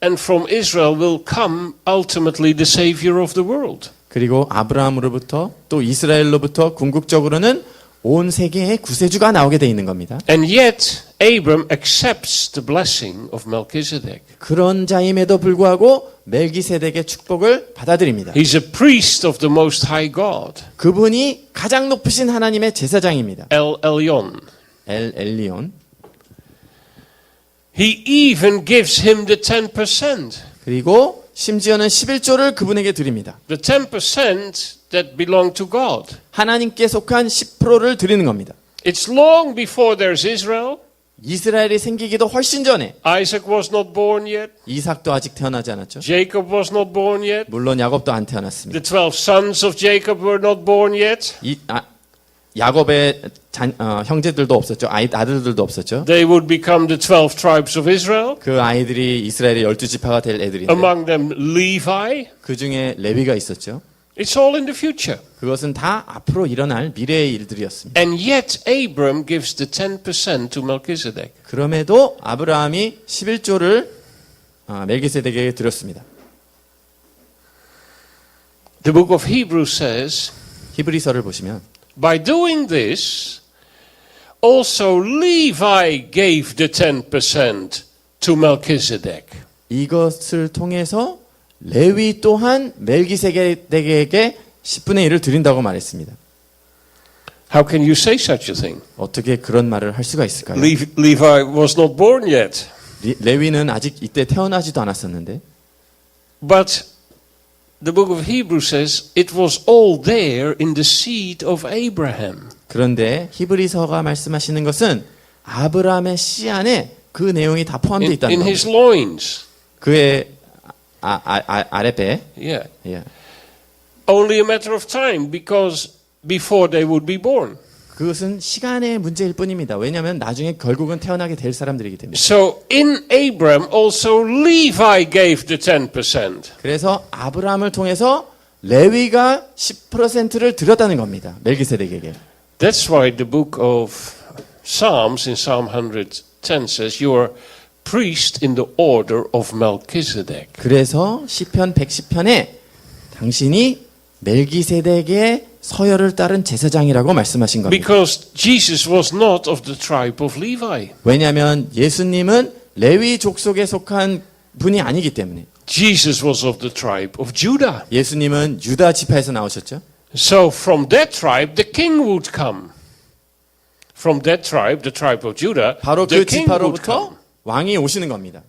and from Israel will come ultimately the savior of the world. 그리고 아브라함으로부터 또 이스라엘로부터 궁극적으로는 온 세계의 구세주가 나오게 돼 있는 겁니다. And yet Abram accepts the blessing of Melchizedek. 그런 자임에도 불구하고 멜기세덱의 축복을 받아들입니다. He's a priest of the Most High God. 그분이 가장 높으신 하나님의 제사장입니다. El Elyon. 엘 엘리온. He even gives him the 10%. 그리고 심지어는 11조를 그분에게 드립니다. The 10% that belong to God. 하나님께 속한 10%를 드리는 겁니다. It's long before there's Israel. 이스라엘이 생기기도 훨씬 전에 Isaac was not born yet. 이삭도 아직 태어나지 않았죠. Jacob was not born yet. 물론 야곱도 안 태어났습니다. The 12 sons of Jacob were not born yet. 야곱의 형제들도 없었죠. 아들들도 없었죠. They would become the 12 tribes of Israel. 그 아이들이 이스라엘의 12지파가 될 애들인데 Among them Levi. 그 중에 레위가 있었죠. It's all in the future. 그것은 다 앞으로 일어날 미래의 일들이었습니다. And yet Abram gives the 10% to Melchizedek. 그럼에도 아브라함이 11조를 멜기세덱에게 드렸습니다. The book of Hebrews says, 히브리서를 보시면 by doing this, also Levi gave the 10% to Melchizedek. 이것을 통해서 레위 또한 멜기세덱에게 10분의 1을 드린다고 말했습니다. How can you say such a thing? 어떻게 그런 말을 할 수가 있을까요? Levi was not born yet. 레위는 아직 이때 태어나지도 않았었는데 But the book of Hebrews says it was all there in the seed of Abraham. 그런데 히브리서가 말씀하시는 것은 아브라함의 씨 안에 그 내용이 다 포함되어 있다는 In 겁니다. his loins. 그의 아랫배. Yeah. 예. Only a matter of time because before they would be born. 그것은 시간의 문제일 뿐입니다. 왜냐하면 나중에 결국은 태어나게 될 사람들이기 때문에. So in Abram also Levi gave the 10%. 그래서 아브라함을 통해서 레위가 10%를 드렸다는 겁니다. 멜기세덱에게. That's why the book of Psalms in Psalm 110 says you are priest in the order of Melchizedek. 그래서 시편 110편에 당신이 멜기세덱의 서열을 따른 제사장이라고 말씀하신 겁니다. Because Jesus was not of the tribe of Levi. 왜냐하면 예수님은 레위 족속에 속한 분이 아니기 때문에. Jesus was of the tribe of Judah. 예수님은 유다 지파에서 나오셨죠. So from that tribe the king would come. From that tribe, the tribe of Judah, 바로 the 그 king would 지파로부터 come. 왕이 오시는 겁니다.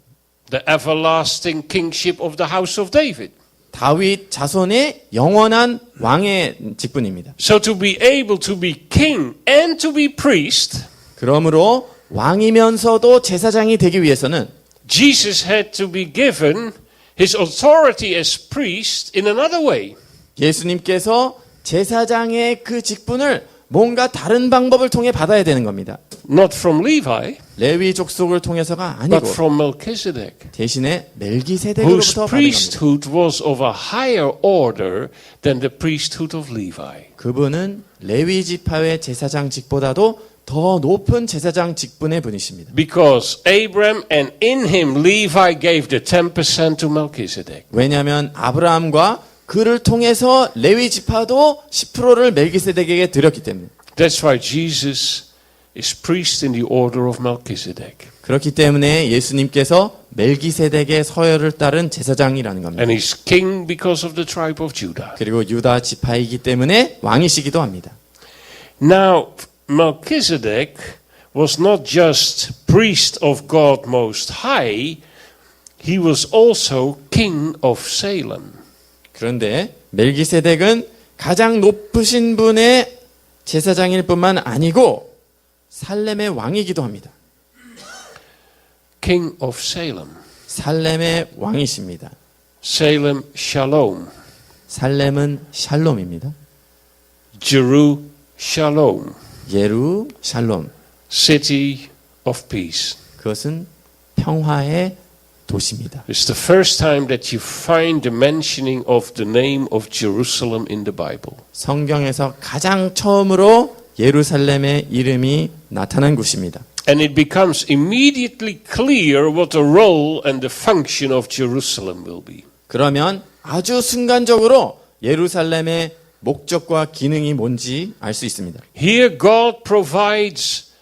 The everlasting kingship of the house of David. 다윗 자손의 영원한 왕의 직분입니다. So to be able to be king and to be priest, 그러므로 왕이면서도 제사장이 되기 위해서는 Jesus had to be given his authority as priest in another way. 예수님께서 제사장의 그 직분을 뭔가 다른 방법을 통해 받아야 되는 겁니다. Not from Levi, 레위 족속을 통해서가 but 아니고 from Melchizedek, 대신에 whose 멜기세덱으로부터 받은 겁니다. priesthood was of a higher order than the priesthood of Levi. 그분은 레위 지파의 제사장직보다도 더 높은 제사장 직분의 분이십니다. Because Abram and in him Levi gave the 10% to Melchizedek. 왜냐하면 아브라함과 그를 통해서 레위 지파도 10%를 멜기세덱에게 드렸기 때문에. That's why Jesus is priest in the order of Melchizedek. 그렇기 때문에 예수님께서 멜기세덱의 서열을 따른 제사장이라는 겁니다. And he's king because of the tribe of Judah. 그리고 유다 지파이기 때문에 왕이시기도 합니다. Now, Melchizedek was not just priest of God Most High, he was also king of Salem. 그런데 멜기세덱은 가장 높으신 분의 제사장일 뿐만 아니고 살렘의 왕이기도 합니다. King of Salem. 살렘의 왕이십니다. Salem Shalom. 살렘은 샬롬입니다. Jerusalem. 예루 샬롬. City of Peace. 그것은 평화의 도시입니다. It's the first time that you find the mentioning of the name of Jerusalem in the Bible. 성경에서 가장 처음으로 예루살렘의 이름이 나타난 곳입니다. And it becomes immediately clear what the role and the function of Jerusalem will be. 그러면 아주 순간적으로 예루살렘의 목적과 기능이 뭔지 알 수 있습니다. Here God provides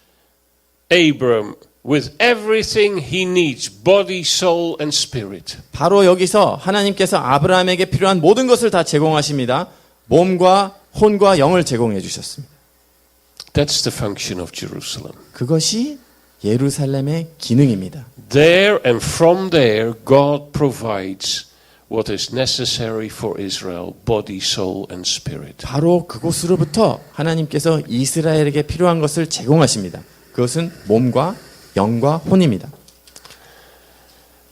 Abram with everything he needs, body, soul, and spirit. 바로 여기서 하나님께서 아브라함에게 필요한 모든 것을 다 제공하십니다. 몸과 혼과 영을 제공해 주셨습니다. That's the function of Jerusalem. 그것이 예루살렘의 기능입니다. There and from there, God provides what is necessary for Israel, body, soul, and spirit. 바로 그곳으로부터 하나님께서 이스라엘에게 필요한 것을 제공하십니다. 그것은 몸과 영과 혼입니다.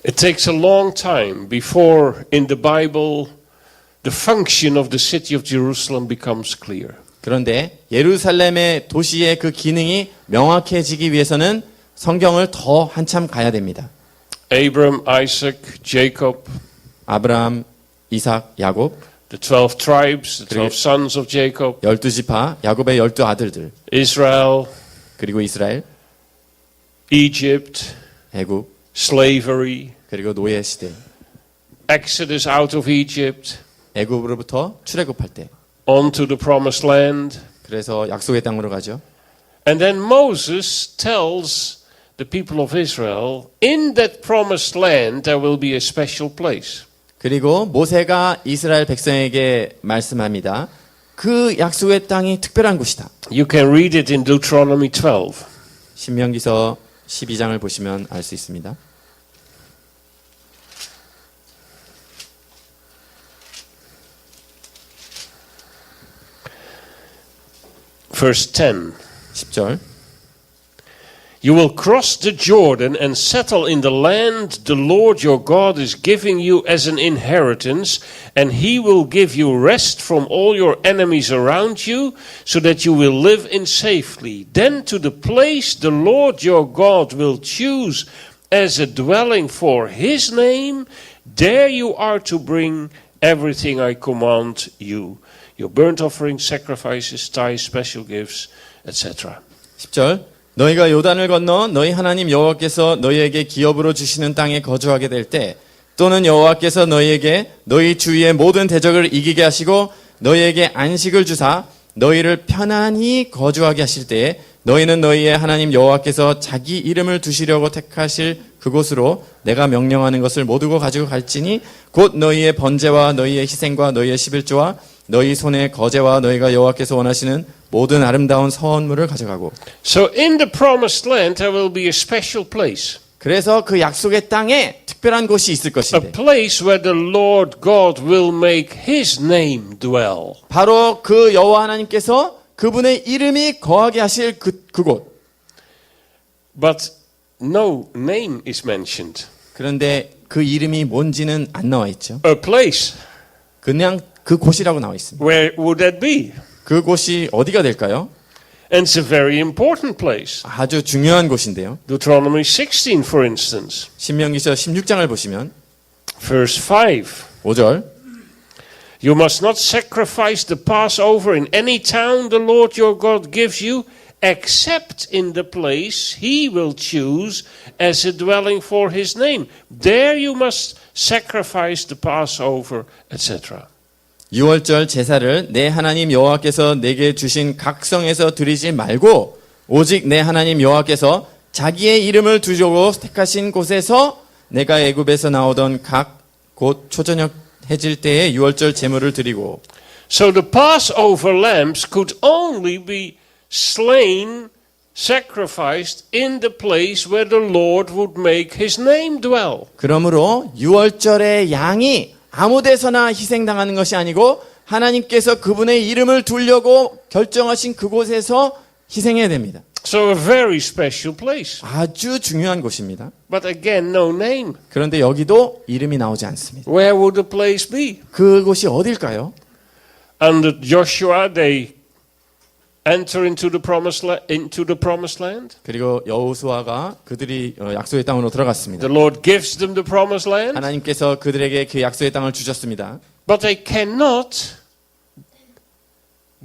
It takes a long time before in the Bible the function of the city of Jerusalem becomes clear. 그런데 예루살렘의 도시의 그 기능이 명확해지기 위해서는 성경을 더 한참 가야 됩니다. Abram, Isaac, Jacob, 아브라함, 이삭, 야곱, the 12 tribes, the 12 sons of Jacob, 12지파, 야곱의 12아들들, Israel, 그리고 이스라엘, Egypt, 애굽, slavery, 그리고 노예 시대, Exodus out of Egypt, 애굽으로부터 출애굽할 때, onto the promised land. 그래서 약속의 땅으로 가죠. And then Moses tells the people of Israel, in that promised land there will be a special place. 그리고 모세가 이스라엘 백성에게 말씀합니다. 그 약속의 땅이 특별한 곳이다. You can read it in Deuteronomy 12. 신명기서 12장을 보시면 알 수 있습니다. Verse 10. 10절. You will cross the Jordan and settle in the land the Lord your God is giving you as an inheritance, and he will give you rest from all your enemies around you, so that you will live in safety. Then to the place the Lord your God will choose as a dwelling for his name, there you are to bring everything I command you. Your burnt offerings, sacrifices, tithes, special gifts, etc. 10절. 너희가 요단을 건너 너희 하나님 여호와께서 너희에게 기업으로 주시는 땅에 거주하게 될 때, 또는 여호와께서 너희에게 너희 주위의 모든 대적을 이기게 하시고 너희에게 안식을 주사 너희를 편안히 거주하게 하실 때에, 너희는 너희의 하나님 여호와께서 자기 이름을 두시려고 택하실 그곳으로 내가 명령하는 것을 모두고 가지고 갈지니, 곧 너희의 번제와 너희의 희생과 너희의 11조와 너희 손의 거제와 너희가 여호와께서 원하시는 모든 아름다운 선물을 가져가고. So in the promised land there will be a special place. 그래서 그 약속의 땅에 특별한 곳이 있을 A 것인데, place where the Lord God will make his name dwell. 바로 그 여호와 하나님께서 그분의 이름이 거하게 하실 그곳. But no name is mentioned. 그런데 그 이름이 뭔지는 안 나와 있죠. A place. 그냥 그 곳이라고 나와 있습니다. Where would that be? 그 곳이 어디가 될까요? And it's a very important place. 아주 중요한 곳인데요. Deuteronomy 16, for instance. 신명기서 16장을 보시면 Verse 5. 5절. You must not sacrifice the Passover in any town the Lord your God gives you, except in the place he will choose as a dwelling for his name. There you must sacrifice the Passover, etc. 6월절 제사를 내 하나님 여호와께서 내게 주신 각 성에서 드리지 말고, 오직 내 하나님 여호와께서 자기의 이름을 두려고 택하신 곳에서 내가 애굽에서 나오던 각 곧 초저녁 해질 때에 6월절 제물을 드리고. So the Passover lambs could only be slain, sacrificed in the place where the Lord would make his name dwell. 그러므로 6월절의 양이 아무 데서나 희생당하는 것이 아니고 하나님께서 그분의 이름을 두려고 결정하신 그곳에서 희생해야 됩니다. So a very special place. 아주 중요한 곳입니다. But again, no name. 그런데 여기도 이름이 나오지 않습니다. Where would the place be? 그곳이 어딜까요? Under Joshua, they enter into the promised land. 그리고 여호수아가 그들이 약속의 땅으로 들어갔습니다. The Lord gives them the promised land, 하나님께서 그들에게 그 약속의 땅을 주셨습니다. but they cannot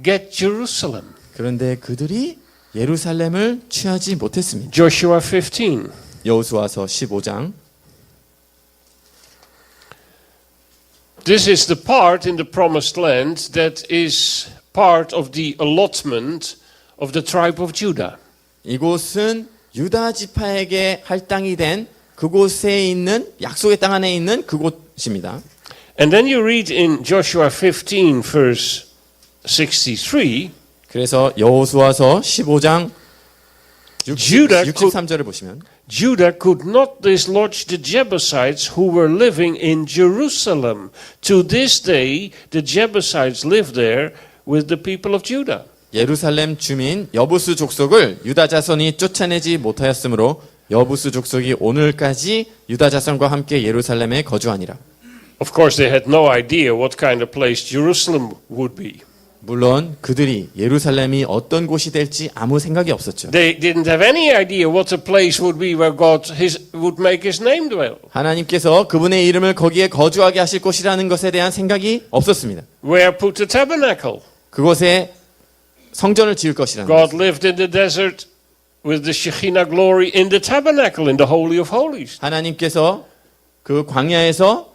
get Jerusalem. 그런데 그들이 예루살렘을 취하지 못했습니다. Joshua 15. 여호수아서 15장. This is the part in the promised land that is part of the allotment of the tribe of Judah. 이곳은 유다 지파에게 할당이 된 그곳에 있는 약속의 땅 안에 있는 그곳입니다. And then you read in Joshua 15 verse 63, 그래서 여호수아서 15장 Judah 63절을 보시면 Judah could not dislodge the Jebusites who were living in Jerusalem. To this day, the Jebusites live there with the people of Judah. 예루살렘 주민 여부수 족속을 유다 자손이 쫓아내지 못하였으므로 여부수 족속이 오늘까지 유다 자손과 함께 예루살렘에 거주하니라. Of course, they had no idea what kind of place Jerusalem would be. 물론 그들이 예루살렘이 어떤 곳이 될지 아무 생각이 없었죠. They didn't have any idea what the place would be where God would make his name dwell. 하나님께서 그분의 이름을 거기에 거주하게 하실 곳이라는 것에 대한 생각이 없었습니다. Where put the tabernacle? 그곳에 성전을 지을 것이라는 God 것. lived in the desert with the Shekinah glory in the tabernacle, in the Holy of Holies. 하나님께서 그 광야에서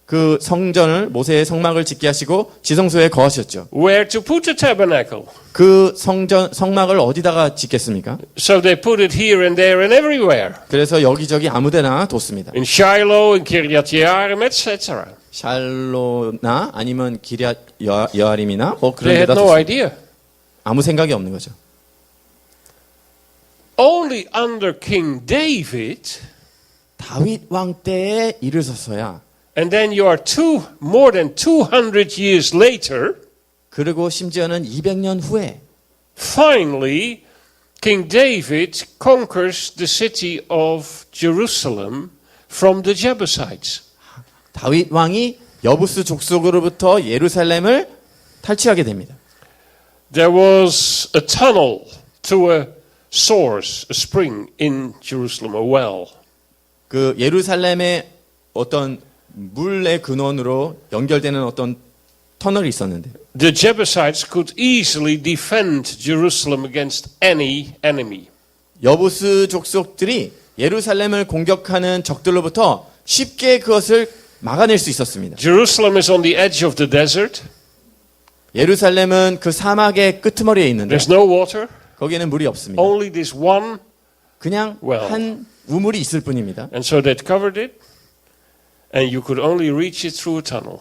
그 성전을 모세의 성막을 짓게 하시고 지성소에 거하셨죠. Where to put the tabernacle? 그 성막을 어디다가 짓겠습니까? So they put it here and there and everywhere. 그래서 여기저기 아무데나 뒀습니다. In Shiloh, in Kiryat Yearim, etc. 샬로나 아니면 기럇 여아림이나 뭐 그런 They had 데다 no 뒀습니다. idea. 아무 생각이 없는 거죠. Only under King David, 다윗 왕 때에 이르렀어야 and then you are more than 200 years later, 그리고 심지어는 200년 후에 finally, King David conquers the city of Jerusalem from the Jebusites. 다윗 왕이 여부스 족속으로부터 예루살렘을 탈취하게 됩니다. There was a tunnel to a source, a spring in Jerusalem, a well. 그 예루살렘의 어떤 물의 근원으로 연결되는 어떤 터널이 있었는데 The Jebusites could easily defend Jerusalem against any enemy. 여부스 족속들이 예루살렘을 공격하는 적들로부터 쉽게 그것을 막아낼 수 있었습니다. Jerusalem is on the edge of the desert. 예루살렘은 그 사막의 끄트머리에 있는데 There's no water, 거기에는 물이 없습니다. only this one, 그냥 well. 한 우물이 있을 뿐입니다. and so they covered it, and you could only reach it through a tunnel.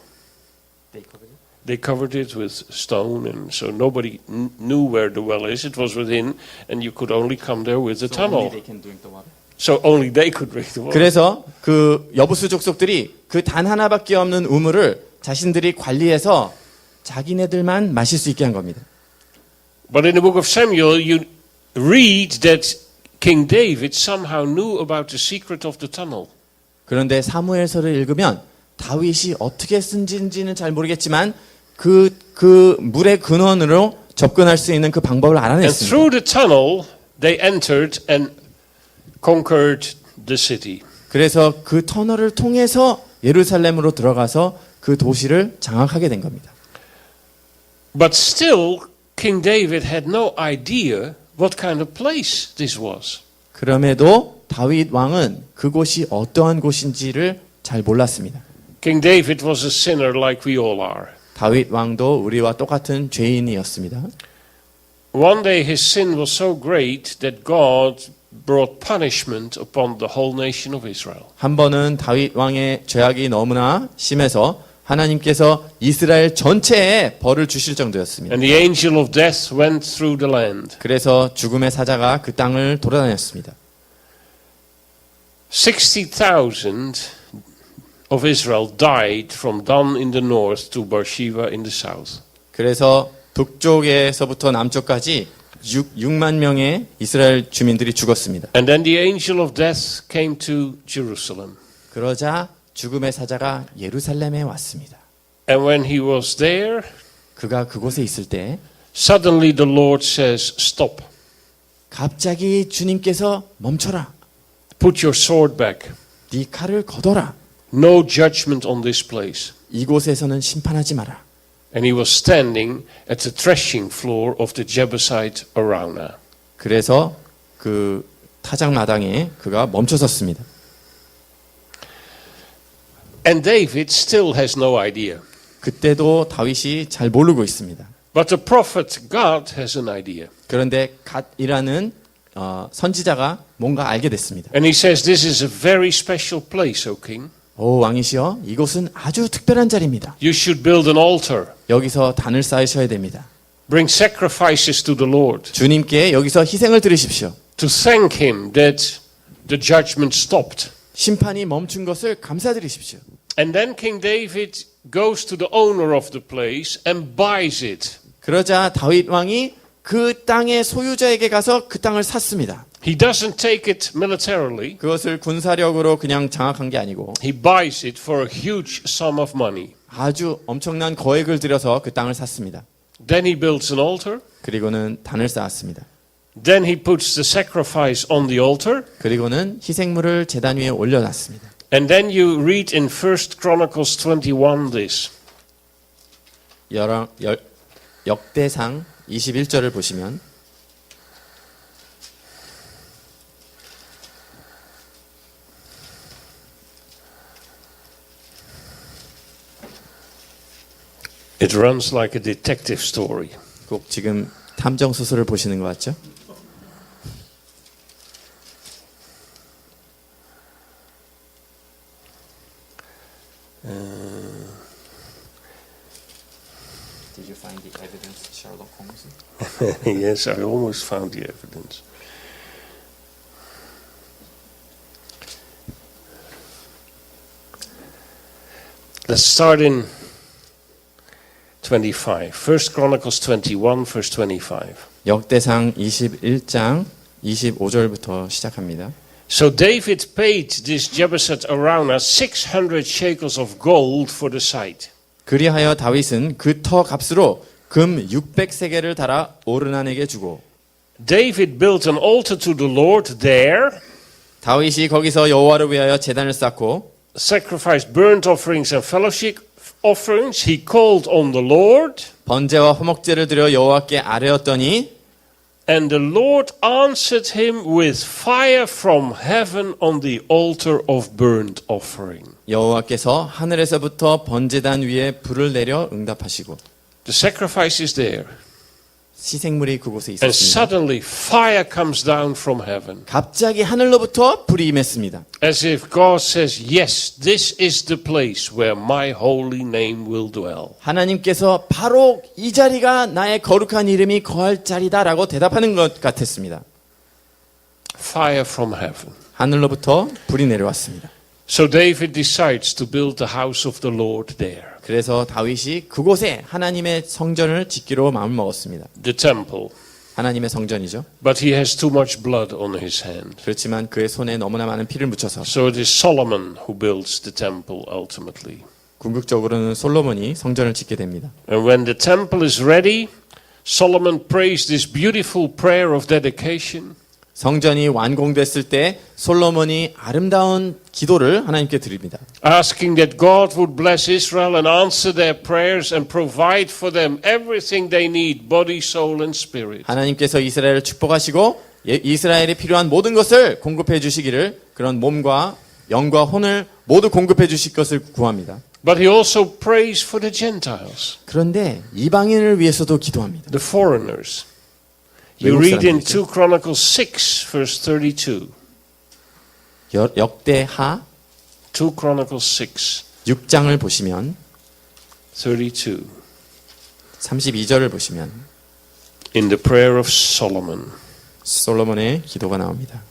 They covered it with stone, and so nobody knew where the well is. It was within, and you could only come there with the tunnel. So only they could drink the water. 그래서 그 여부스 족속들이 그 단 하나밖에 없는 우물을 자신들이 관리해서 자기네들만 마실 수 있게 한 겁니다. But in the book of Samuel, you read that King David somehow knew about the secret of the tunnel. 그런데 사무엘서를 읽으면 다윗이 어떻게 쓴지는 잘 모르겠지만 그 물의 근원으로 접근할 수 있는 그 방법을 And 알아냈습니다. through the tunnel, they entered and conquered the city. 그래서 그 터널을 통해서 예루살렘으로 들어가서 그 도시를 장악하게 된 겁니다. But still, King David had no idea what kind of place this was. 그럼에도 다윗 왕은 그곳이 어떠한 곳인지를 잘 몰랐습니다. King David was a sinner like we all are. 다윗 왕도 우리와 똑같은 죄인이었습니다. One day his sin was so great that God brought punishment upon the whole nation of Israel. 한 번은 다윗 왕의 죄악이 너무나 심해서 하나님께서 이스라엘 전체에 벌을 주실 정도였습니다. And the angel of death went through the land. 그래서 죽음의 사자가 그 땅을 돌아다녔습니다. 60,000 of Israel died from Dan in the north to Beersheba in the south. 그래서 북쪽에서부터 남쪽까지 6만 명의 이스라엘 주민들이 죽었습니다. And then the angel of death came to Jerusalem. 그러자 죽음의 사자가 예루살렘에 왔습니다. And when he was there, 그가 그곳에 있을 때 Suddenly the Lord says, stop. 갑자기 주님께서 멈춰라. Put your sword back. 네 칼을 걷어라. No judgment on this place. 이곳에서는 심판하지 마라. And he was standing at the threshing floor of the Jebusite Araunah. 그래서 그 타작마당에 그가 멈춰섰습니다. And David still has no idea. 그때도 다윗이 잘 모르고 있습니다. But the prophet God has an idea. 그런데 갓이라는 선지자가 뭔가 알게 됐습니다. And he says, this is a very special place, O king. 오 왕이시여, 이곳은 아주 특별한 자리입니다. You should build an altar. 여기서 단을 쌓으셔야 됩니다. Bring sacrifices to the Lord. 주님께 여기서 희생을 드리십시오. To thank him that the judgment stopped. 심판이 멈춘 것을 감사드리십시오. And then King David goes to the owner of the place and buys it. 그러자 다윗 왕이 그 땅의 소유자에게 가서 그 땅을 샀습니다. He doesn't take it militarily. 그것을 군사력으로 그냥 장악한 게 아니고 He buys it for a huge sum of money. 아주 엄청난 거액을 들여서 그 땅을 샀습니다. Then he builds an altar. 그리고는 단을 쌓았습니다. Then he puts the sacrifice on the altar. 그리고는 희생물을 제단 위에 올려놨습니다. And then you read in 1 Chronicles 21 this. 역대상 21절을 보시면 It runs like a detective story. 꼭 지금 탐정 소설을 보시는 것 같죠? Did you find the evidence, Sherlock Holmes? Yes, I almost found the evidence. Let's start in 25. 1 Chronicles 21, verse 25. 역대상 21장 25절부터 시작합니다. So David paid this Jebusite Araunah 600 shekels of gold for the site. 그리하여 다윗은 그 터 값으로 금 600세겔을 달아 오르난에게 주고 David built an altar to the Lord there, 다윗이 거기서 여호와를 위하여 제단을 쌓고 sacrificed burnt offerings and fellowship offerings. He called on the Lord, 번제와 화목제를 드려 여호와께 아뢰었더니 and the Lord answered him with fire from heaven on the altar of burnt offering. 여호와께서 하늘에서부터 번제단 위에 불을 내려 응답하시고 The sacrifice is there, 희생물이 그곳에 and 있었습니다. suddenly fire comes down from heaven. 갑자기 하늘로부터 불이 임했습니다. As if God says, yes, this is the place where my holy name will dwell. 하나님께서 바로 이 자리가 나의 거룩한 이름이 거할 자리다라고 대답하는 것 같았습니다. Fire from heaven. 하늘로부터 불이 내려왔습니다. So David decides to build the house of the Lord there, 그래서 다윗이 그곳에 하나님의 성전을 짓기로 마음을 먹었습니다. the temple. 하나님의 성전이죠. But he has too much blood on his hand. 그렇지만 그의 손에 너무나 많은 피를 묻혀서 So it is Solomon who builds the temple ultimately. 궁극적으로는 솔로몬이 성전을 짓게 됩니다. And when the temple is ready, Solomon prays this beautiful prayer of dedication. 성전이 완공됐을 때 솔로몬이 아름다운 기도를 하나님께 드립니다. Asking that God would bless Israel and answer their prayers and provide for them everything they need, body, soul, and spirit. 하나님께서 이스라엘을 축복하시고 이스라엘이 필요한 모든 것을 공급해 주시기를 그런 몸과 영과 혼을 모두 공급해 주실 것을 구합니다. But he also prays for the Gentiles, 그런데 이방인을 위해서도 기도합니다. the foreigners. You read in 2 Chronicles 6, verse 32. 역대하 2 Chronicles 6, 6장을 보시면 32. 32절을 보시면 In the prayer of Solomon. 솔로몬의 기도가 나옵니다.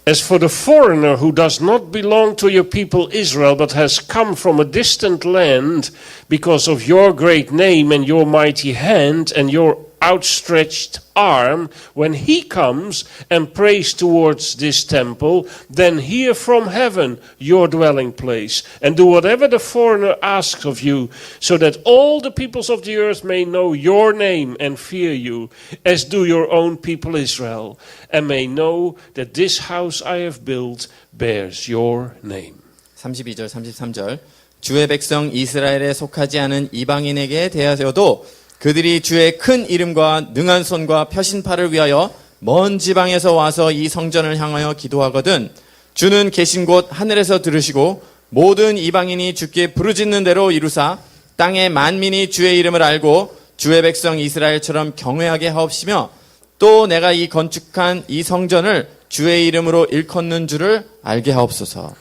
As for the foreigner who does not belong to your people Israel, but has come from a distant land because of your great name and your mighty hand and your outstretched arm when he comes and prays towards this temple, then hear from heaven your dwelling place, and do whatever the foreigner asks of you, so that all the peoples of the earth may know your name and fear you, as do your own people Israel, and may know that this house I have built bears your name. 32절, 33절. 주의 백성 이스라엘에 속하지 않은 이방인에게 대하여도 그들이 주의 큰 이름과 능한 손과 펴신 팔을 위하여 먼 지방에서 와서 이 성전을 향하여 기도하거든 주는 계신 곳 하늘에서 들으시고 모든 이방인이 주께 부르짖는 대로 이루사 땅의 만민이 주의 이름을 알고 주의 백성 이스라엘처럼 경외하게 하옵시며 또 내가 이 건축한 이 성전을 주의 이름으로 일컫는 줄을 알게 하옵소서.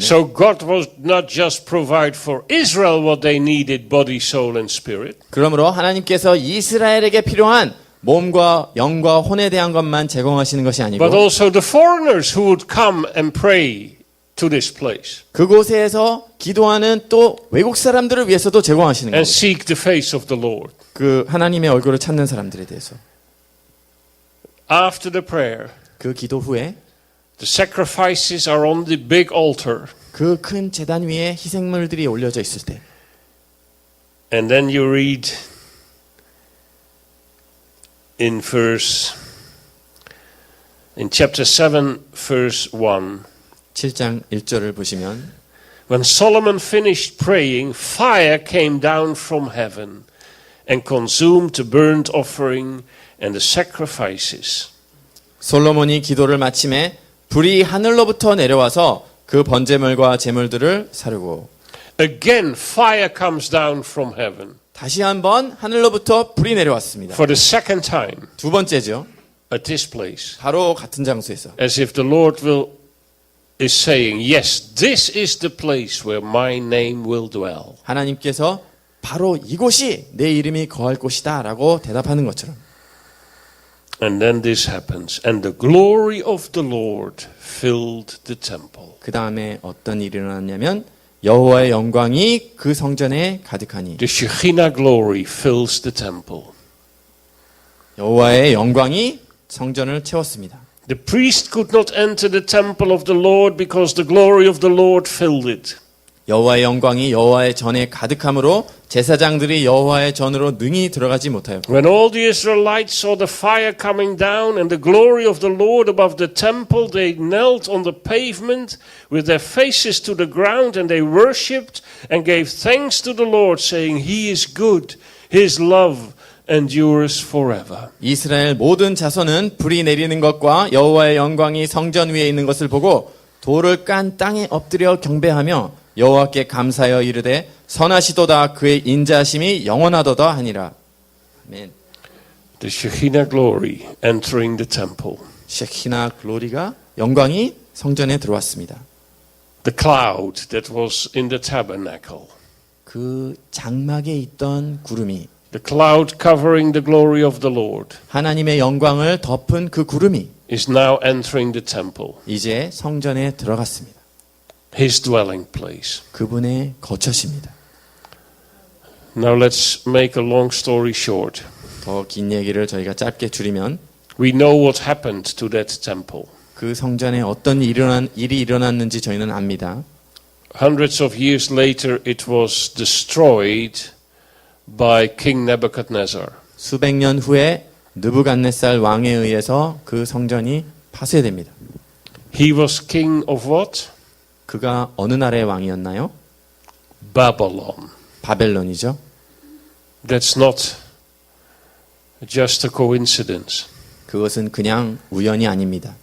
So God was not just provide for Israel what they needed, body, soul, and spirit. 그러므로 하나님께서 이스라엘에게 필요한 몸과 영과 혼에 대한 것만 제공하시는 것이 아니고 But also the foreigners who would come and pray to this place 그곳에서 기도하는 또 외국 사람들을 위해서도 제공하시는 and 거예요. seek the face of the Lord. 그 하나님의 얼굴을 찾는 사람들에 대해서. After the prayer, 그 기도 후에 the sacrifices are on the big altar. 그 큰 제단 위에 희생물들이 올려져 있을 때 And then you read in chapter 7, verse 1. 7장 1절을 보시면 When Solomon finished praying, fire came down from heaven and consumed the burnt offering and the sacrifices. 솔로몬이 기도를 마침에 불이 하늘로부터 내려와서 그 번제물과 제물들을 사르고 Again, fire comes down from heaven 다시 한번 하늘로부터 불이 내려왔습니다. for the second time 두 번째죠. at this place. 바로 같은 장소에서 As if the Lord is saying, yes, this is the place where my name will dwell. 하나님께서 바로 이곳이 내 이름이 거할 곳이다 라고 대답하는 것처럼 And then this happens. And the glory of the Lord filled the temple. 그 다음에 어떤 일이 일어났냐면 여호와의 영광이 그 성전에 가득하니 The Shekinah glory fills the temple. 여호와의 영광이 성전을 채웠습니다. The priest could not enter the temple of the Lord because the glory of the Lord filled it. 여호와의 영광이 여호와의 전에 가득함으로 제사장들이 여호와의 전으로 능히 들어가지 못하여 When all the Israelites saw the fire coming down and the glory of the Lord above the temple, they knelt on the pavement with their faces to the ground and they worshipped and gave thanks to the Lord, saying, He is good, His love endures forever. 이스라엘 모든 자손은 불이 내리는 것과 여호와의 영광이 성전 위에 있는 것을 보고 돌을 깐 땅에 엎드려 경배하며 여호와께 감사하여 이르되 선하시도다 그의 인자하심이 영원하도다 하니라. 아멘. The Shekinah glory entering the temple. 셰키나 글로리가 영광이 성전에 들어왔습니다. The cloud that was in the tabernacle. 그 장막에 있던 구름이 The cloud covering the glory of the Lord 하나님의 영광을 덮은 그 구름이 is now entering the temple, 이제 성전에 들어갔습니다. His dwelling place. 그분의 거처십니다. Now let's make a long story short. 더 긴 얘기를 저희가 짧게 줄이면 We know what happened to that temple. 그 성전에 어떤 일이 일어났는지 저희는 압니다. Hundreds of years later it was destroyed by King Nebuchadnezzar. 수백 년 후에 느부갓네살 왕에 의해서 그 성전이 파쇄됩니다. He was king of what? 그가 어느 나라의 왕이었나요? Babylon. 바벨론이죠. That's not just a coincidence. 그것은 그냥 우연이 아닙니다.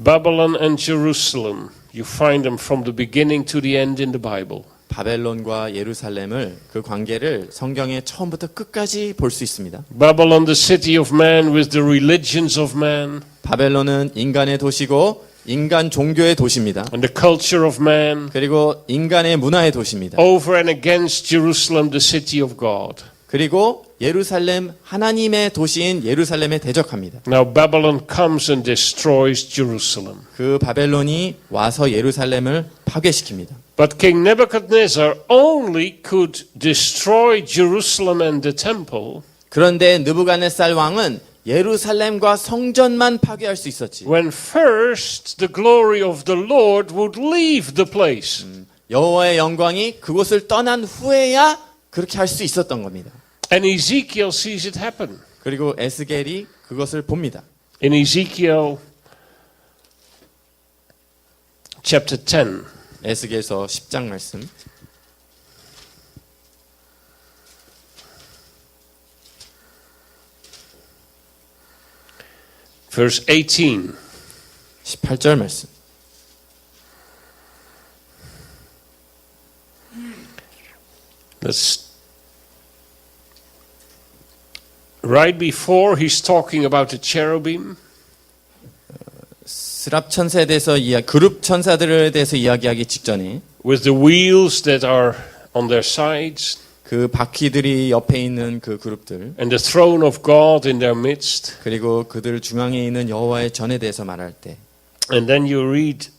Babylon and Jerusalem, you find them from the beginning to the end in the Bible. 바벨론과 예루살렘을 그 관계를 성경의 처음부터 끝까지 볼 수 있습니다. Babylon, the city of man with the religions of man. 바벨론은 인간의 도시고 인간 종교의 도시입니다. And the culture of man. 그리고 인간의 문화의 도시입니다. Over and against Jerusalem, the city of God. 그리고 예루살렘 하나님의 도시인 예루살렘에 대적합니다. Now Babylon comes and destroys Jerusalem. 그 바벨론이 와서 예루살렘을 파괴시킵니다. But King Nebuchadnezzar only could destroy Jerusalem and the temple 그런데 느부갓네살 왕은 예루살렘과 성전만 파괴할 수 있었지. when first the glory of the Lord would leave the place. 여호와의 영광이 그곳을 떠난 후에야 그렇게 할 수 있었던 겁니다. And Ezekiel sees it happen. 그리고 에스겔이 그것을 봅니다. In Ezekiel chapter 10, 에스겔서 10장 말씀. verse 18. 18절 말씀. That's right before he's talking about the cherubim. 스랍 천사에 대해서 그룹 천사들에 대해서 이야기하기 직전에 With the wheels that are on their sides 그 바퀴들이 옆에 있는 그 그룹들 and the throne of God in their midst. 그리고 그들 중앙에 있는 여호와의 전에 대해서 말할 때 And then you read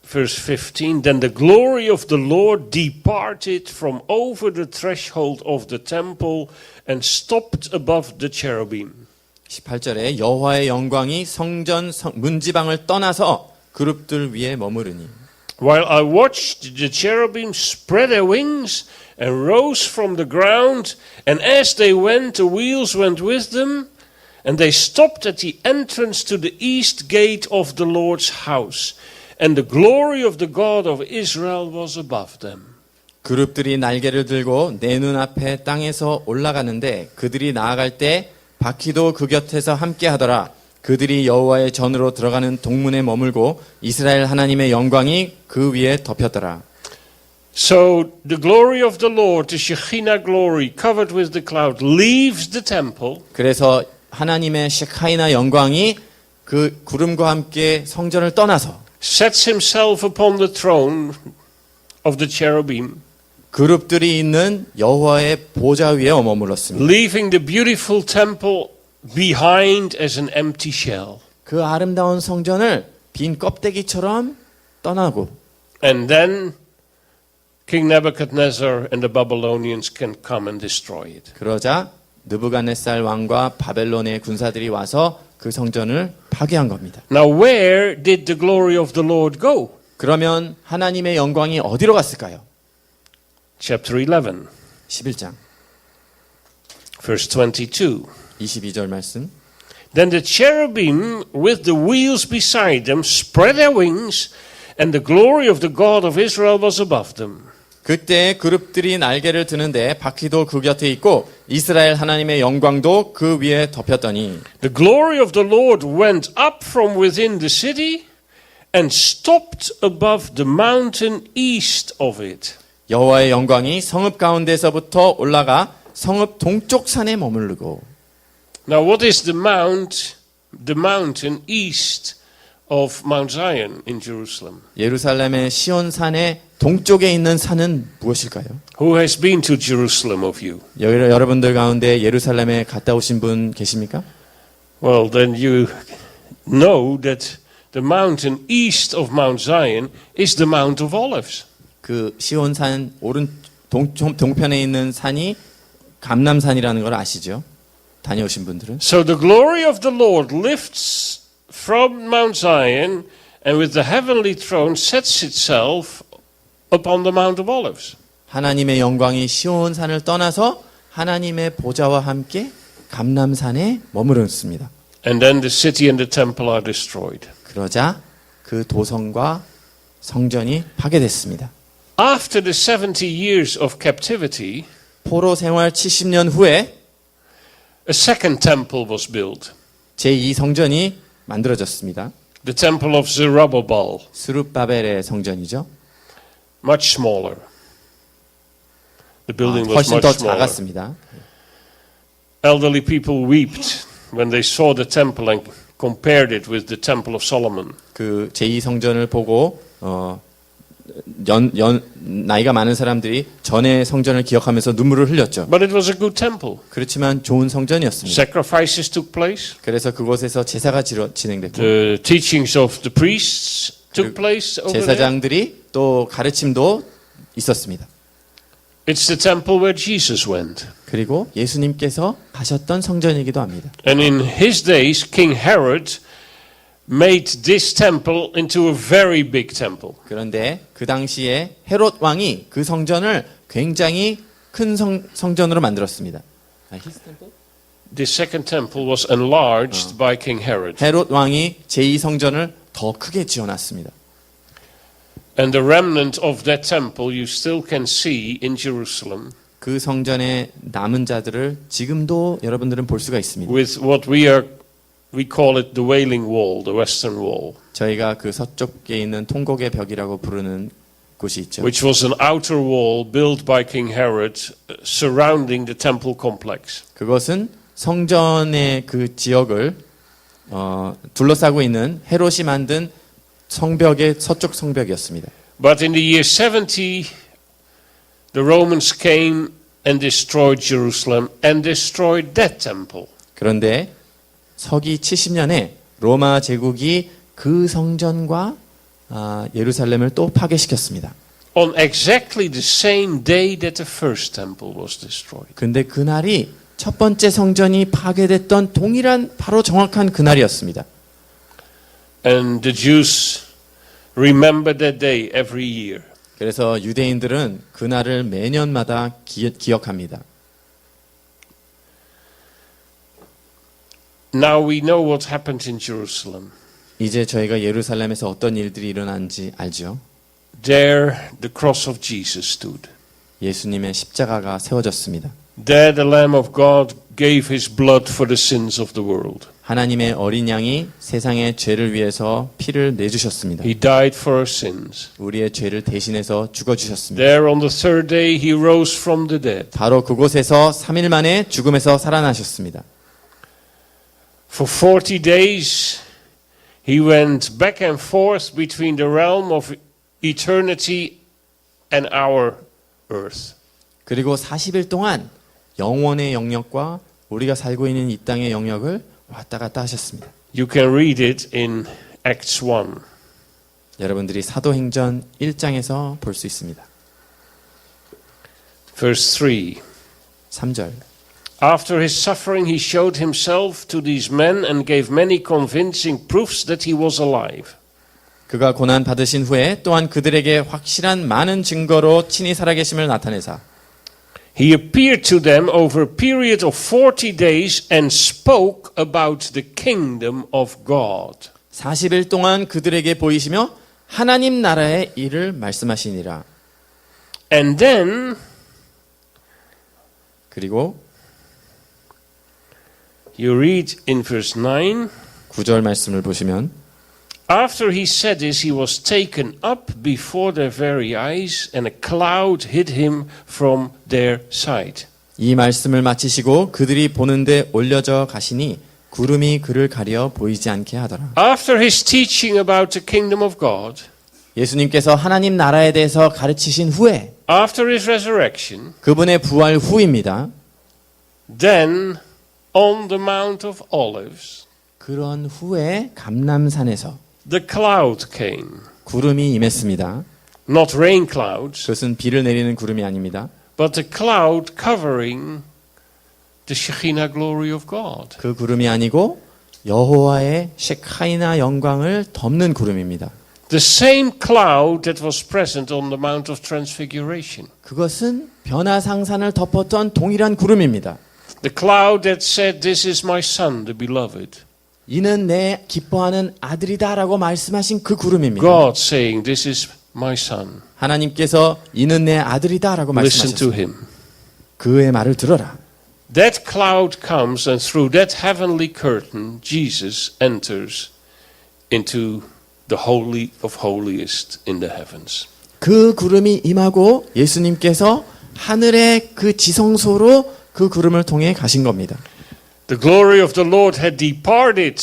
verse 15. Then the glory of the Lord departed from over the threshold of the temple and stopped above the cherubim. 18절에 여호와의 영광이 성전 문지방을 떠나서 그룹들 위에 머무르니 While I watched, the cherubim spread their wings and rose from the ground, and as they went, the wheels went with them, and they stopped at the entrance to the east gate of the Lord's house, and the glory of the God of Israel was above them. 그룹들이 날개를 들고 내 눈앞에 땅에서 올라가는데 그들이 나아갈 때 바퀴도 그 곁에서 함께 하더라. 그들이 여호와의 전으로 들어가는 동문에 머물고 이스라엘 하나님의 영광이 그 위에 덮였더라. So the glory of the Lord, the Shekinah glory, covered with the cloud, leaves the temple. 그래서 하나님의 셰카이나 영광이 그 구름과 함께 성전을 떠나서 Sets himself upon the throne of the cherubim, 그룹들이 있는 여호와의 보좌 위에 머물렀습니다. leaving the beautiful temple behind as an empty shell. 그 아름다운 성전을 빈 껍데기처럼 떠나고 And then King Nebuchadnezzar and the Babylonians can come and destroy it. 그러자 느부갓네살 왕과 바벨론의 군사들이 와서 그 성전을 파괴한 겁니다. Now where did the glory of the Lord go? 그러면 하나님의 영광이 어디로 갔을까요? Chapter 11, 11장 verse 22. 22절 말씀. Then the cherubim with the wheels beside them spread their wings, and the glory of the God of Israel was above them. 그때 그룹들이 날개를 드는데 바퀴도 그 곁에 있고 이스라엘 하나님의 영광도 그 위에 덮였더니 The glory of the Lord went up from within the city and stopped above the mountain east of it. 여호와의 영광이 성읍 가운데서부터 올라가 성읍 동쪽 산에 머무르고 Now what is the mountain east of Mount Zion in Jerusalem? 예루살렘의 시온산의 동쪽에 있는 산은 무엇일까요? Who has been to Jerusalem of you? 여러분들 가운데 예루살렘에 갔다 오신 분 계십니까? Well, then you know that the mountain east of Mount Zion is the Mount of Olives. 그 시온산 동편에 있는 산이 감람산이라는 걸 아시죠? 다녀오신 분들은. So the glory of the Lord lifts from Mount Zion and with the heavenly throne sets itself upon the Mount of Olives. 하나님의 영광이 시온산을 떠나서 하나님의 보좌와 함께 감람산에 머무르습니다. And then the city and the temple are destroyed. 그러자 그 도성과 성전이 파괴됐습니다. After the 70 years of captivity, 포로 생활 70년 후에 a second temple was built. 제2성전이 만들어졌습니다. The temple of Zerubbabel, 스룹바벨의 성전이죠. much smaller. The building was 훨씬 much 더 smaller. 작았습니다. Elderly people wept when they saw the temple and compared it with the temple of Solomon. 그 제2성전을 보고 나이가 많은 사람들이 전의 성전을 기억하면서 눈물을 흘렸죠. But it was a good temple. 그렇지만 좋은 성전이었습니다. Sacrifices took place. 그래서 그곳에서 제사가 진행됐고 The teachings of the priests took place over there. 제사장들이 또 가르침도 있었습니다. It's the temple where Jesus went. 그리고 예수님께서 가셨던 성전이기도 합니다. And in his days, King Herod made this temple into a very big temple. 그런데 그 당시에 헤롯 왕이 그 성전을 굉장히 큰 성전으로 만들었습니다. This second temple was enlarged by King Herod. 헤롯 왕이 제2성전을 더 크게 지어놨습니다. And the remnant of that temple you still can see in Jerusalem 그 성전의 남은 자들을 지금도 여러분들은 볼 수가 있습니다. with what we call it the Wailing Wall, the Western Wall, 저희가 그 서쪽에 있는 통곡의 벽이라고 부르는 곳이 있죠. which was an outer wall built by King Herod surrounding the temple complex. 그것은 성전의 그 지역을 둘러싸고 있는 헤롯이 만든 성벽의 서쪽 성벽이었습니다. But in the year 70, the Romans came and destroyed Jerusalem and destroyed that temple. 그런데 서기 70년에 로마 제국이 그 성전과 예루살렘을 또 파괴시켰습니다. On exactly the same day that the first temple was destroyed. 근데 그날이 첫 번째 성전이 파괴됐던 동일한 바로 정확한 그날이었습니다. And the Jews remember that day every year. 그래서 유대인들은 그날을 매년마다 기억합니다. Now we know what happened in Jerusalem. 이제 저희가 예루살렘에서 어떤 일들이 일어난지 알죠? There the cross of Jesus stood. 예수님의 십자가가 세워졌습니다. There the Lamb of God gave his blood for the sins of the world. 하나님의 어린 양이 세상의 죄를 위해서 피를 내주셨습니다. He died for our sins. 우리의 죄를 대신해서 죽어주셨습니다. There on the third day he rose from the dead. 바로 그곳에서 3일 만에 죽음에서 살아나셨습니다. For 40 days he went back and forth between the realm of eternity and our earth. 그리고 40일 동안 영원의 영역과 우리가 살고 있는 이 땅의 영역을 왔다 갔다 하셨습니다. You can read it in Acts 1. 여러분들이 사도행전 1장에서 볼 수 있습니다. Verse 3. 3절. After his suffering he showed himself to these men and gave many convincing proofs that he was alive. 그가 고난 받으신 후에 또한 그들에게 확실한 많은 증거로 친히 살아계심을 나타내사 He appeared to them over a period of 40 days and spoke about the kingdom of God. 40일 동안 그들에게 보이시며 하나님 나라의 일을 말씀하시니라. And then 그리고 you read in verse 9, 9절 말씀을 보시면 after he said this, he was taken up before their very eyes, and a cloud hid him from their sight. 이 말씀을 마치시고 그들이 보는데 올려져 가시니 구름이 그를 가려 보이지 않게 하더라. After his teaching about the kingdom of God, 예수님께서 하나님 나라에 대해서 가르치신 후에 after his resurrection, 그분의 부활 후입니다. then on the Mount of Olives, 그런 후에 감람산에서 the cloud came. 구름이 임했습니다. Not rain clouds, 그것은 비를 내리는 구름이 아닙니다. but the cloud covering the Shekinah glory of God. 그 구름이 아니고 여호와의 셰카이나 영광을 덮는 구름입니다. The same cloud that was present on the Mount of Transfiguration. 그것은 변화상산을 덮었던 동일한 구름입니다. The cloud that said, "This is my son, the beloved." 이는 내 기뻐하는 아들이다라고 말씀하신 그 구름입니다. God saying, "This is my son. 하나님께서 이는 내 아들이다라고 Listen to 말씀하셨습니다. him." 그의 말을 들어라. That cloud comes, and through that heavenly curtain, Jesus enters into the holy of holiest in the heavens. 그 구름이 임하고 예수님께서 하늘의 그 지성소로 그 구름을 통해 가신 겁니다. The glory of the Lord had departed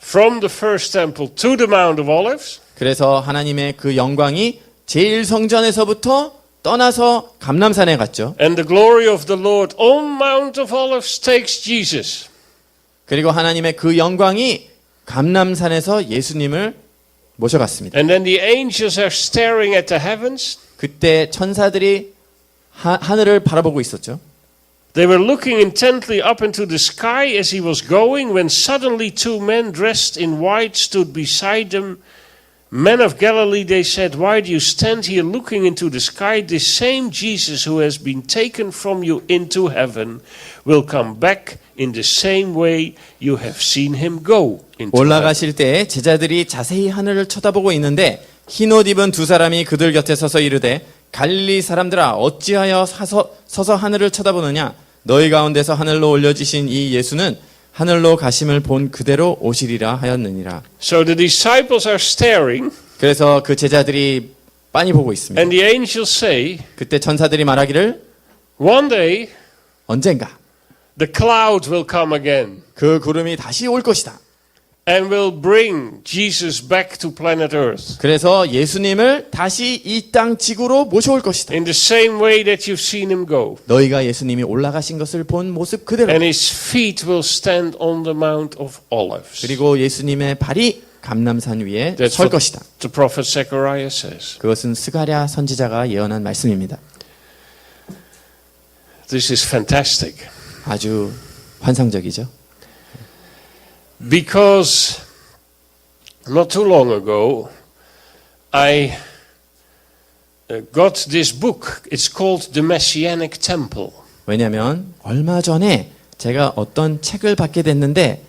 from the first temple to the Mount of Olives. 그래서 하나님의 그 영광이 제1성전에서부터 떠나서 감람산에 갔죠. And the glory of the Lord on Mount of Olives takes Jesus. 그리고 하나님의 그 영광이 감람산에서 예수님을 모셔갔습니다. And then the angels are staring at the heavens. 그때 천사들이 하늘을 바라보고 있었죠. They were looking intently up into the sky as he was going when suddenly two men dressed in white stood beside them. Men of Galilee, they said, why do you stand here looking into the sky? This same Jesus who has been taken from you into heaven will come back in the same way you have seen him go into heaven. 올라가실 때 제자들이 자세히 하늘을 쳐다보고 있는데 흰옷 입은 두 사람이 그들 곁에 서서 이르되 갈릴리 사람들아 어찌하여 서서 하늘을 쳐다보느냐 너희 가운데서 하늘로 올려지신 이 예수는 하늘로 가심을 본 그대로 오시리라 하였느니라. So the disciples are staring, 그래서 그 제자들이 빤히 보고 있습니다. and the angels say, 그때 천사들이 말하기를 one day 언젠가 the cloud will come again 그 구름이 다시 올 것이다. and will bring Jesus back to planet Earth 그래서 예수님을 다시 이 땅 지구로 모셔올 것이다. in the same way that you've seen him go. 너희가 예수님이 올라가신 것을 본 모습 그대로. And his feet will stand on the Mount of Olives. 그리고 예수님의 발이 감람산 위에 That's 설 what 것이다. the prophet Zechariah says. 그것은 스가랴 선지자가 예언한 말씀입니다. This is fantastic. 아주 환상적이죠. Because not too long ago, I got this book. It's called The Messianic Temple. 왜냐하면 얼마 전에 제가 어떤 책을 받게 됐는데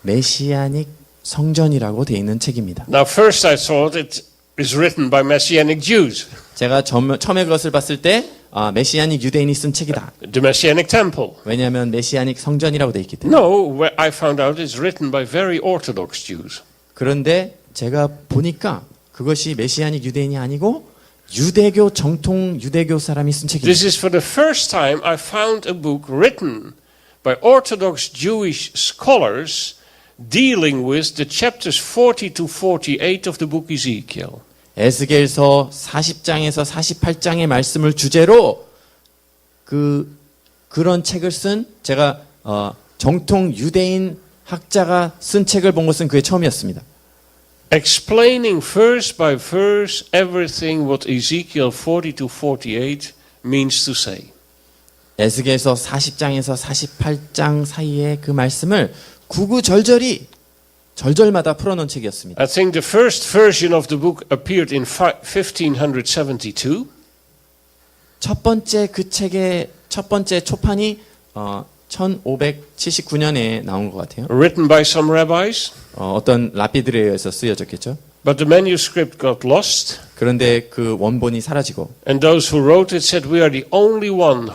메시아닉 성전이라고 돼 있는 책입니다. Now, first I thought it is written by Messianic Jews. 제가 처음에 그것을 봤을 때 메시아닉 유대인이 쓴 책이다. The Messianic Temple. 왜냐하면 메시아닉 성전이라고 돼 있기 때문에. No, I found out it's written by very Orthodox Jews. 그런데 제가 보니까 그것이 메시아닉 유대인이 아니고 유대교 정통 유대교 사람이 쓴 책입니다. This is for the first time I found a book written by Orthodox Jewish scholars dealing with the chapters 40 to 48 of the book Ezekiel. 에스겔서 40장에서 48장의 말씀을 주제로 그런 책을 쓴 제가 정통 유대인 학자가 쓴 책을 본 것은 그게 처음이었습니다. Explaining verse by verse everything what Ezekiel 40 to 48 means to say. 에스겔서 40장에서 48장 사이의 그 말씀을 구구절절히 절절마다 풀어놓은 책이었습니다. I think the first version of the book appeared in 1572. 첫 번째 그 책의 첫 번째 초판이 1579년에 나온 것 같아요. Written by some rabbis, 어떤 라비들에 의해서 쓰여졌겠죠. but the manuscript got lost. 그런데 그 원본이 사라지고 And those who wrote it said, "We are the only ones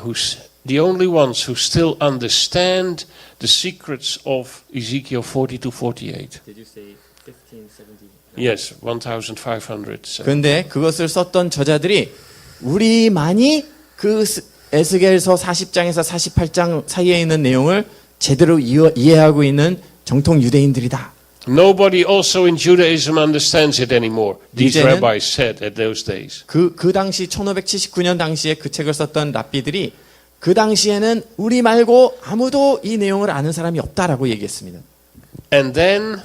who still understand the secrets of Ezekiel 40 to 48." Did you say 1570? Yes, 1500. 그런데 그것을 썼던 저자들이 우리만이 그 에스겔서 40장에서 48장 사이에 있는 내용을 제대로 이해하고 있는 정통 유대인들이다. Nobody also in Judaism understands it anymore. These 이제는 rabbis said at those days. 그 당시 1579년 당시에 그 책을 썼던 랍비들이 그 당시에는 우리 말고 아무도 이 내용을 아는 사람이 없다라고 얘기했습니다. And then,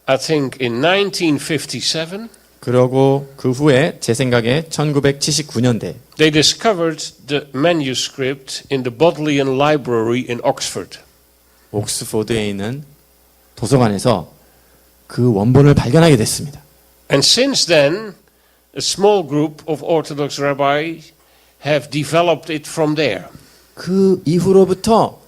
I think in 1957, 그러고 그 후에 제 생각에 1979년대 they discovered the manuscript in the Bodleian Library in Oxford. 옥스포드에 있는 도서관에서 그 원본을 발견하게 됐습니다. And since then, a small group of Orthodox rabbis have developed it from there. 그 이후로부터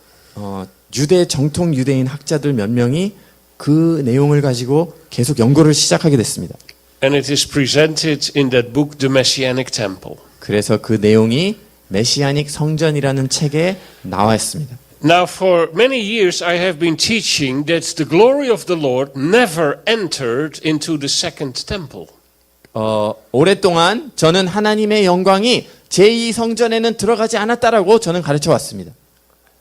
유대 정통 유대인 학자들 몇 명이 그 내용을 가지고 계속 연구를 시작하게 됐습니다. And it is presented in that book, The Messianic Temple. 그래서 그 내용이 메시아닉 성전이라는 책에 나와 있습니다. Now, for many years, I have been teaching that the glory of the Lord never entered into the second temple. 오랫동안 저는 하나님의 영광이 제2성전에는 들어가지 않았다라고 저는 가르쳐 왔습니다.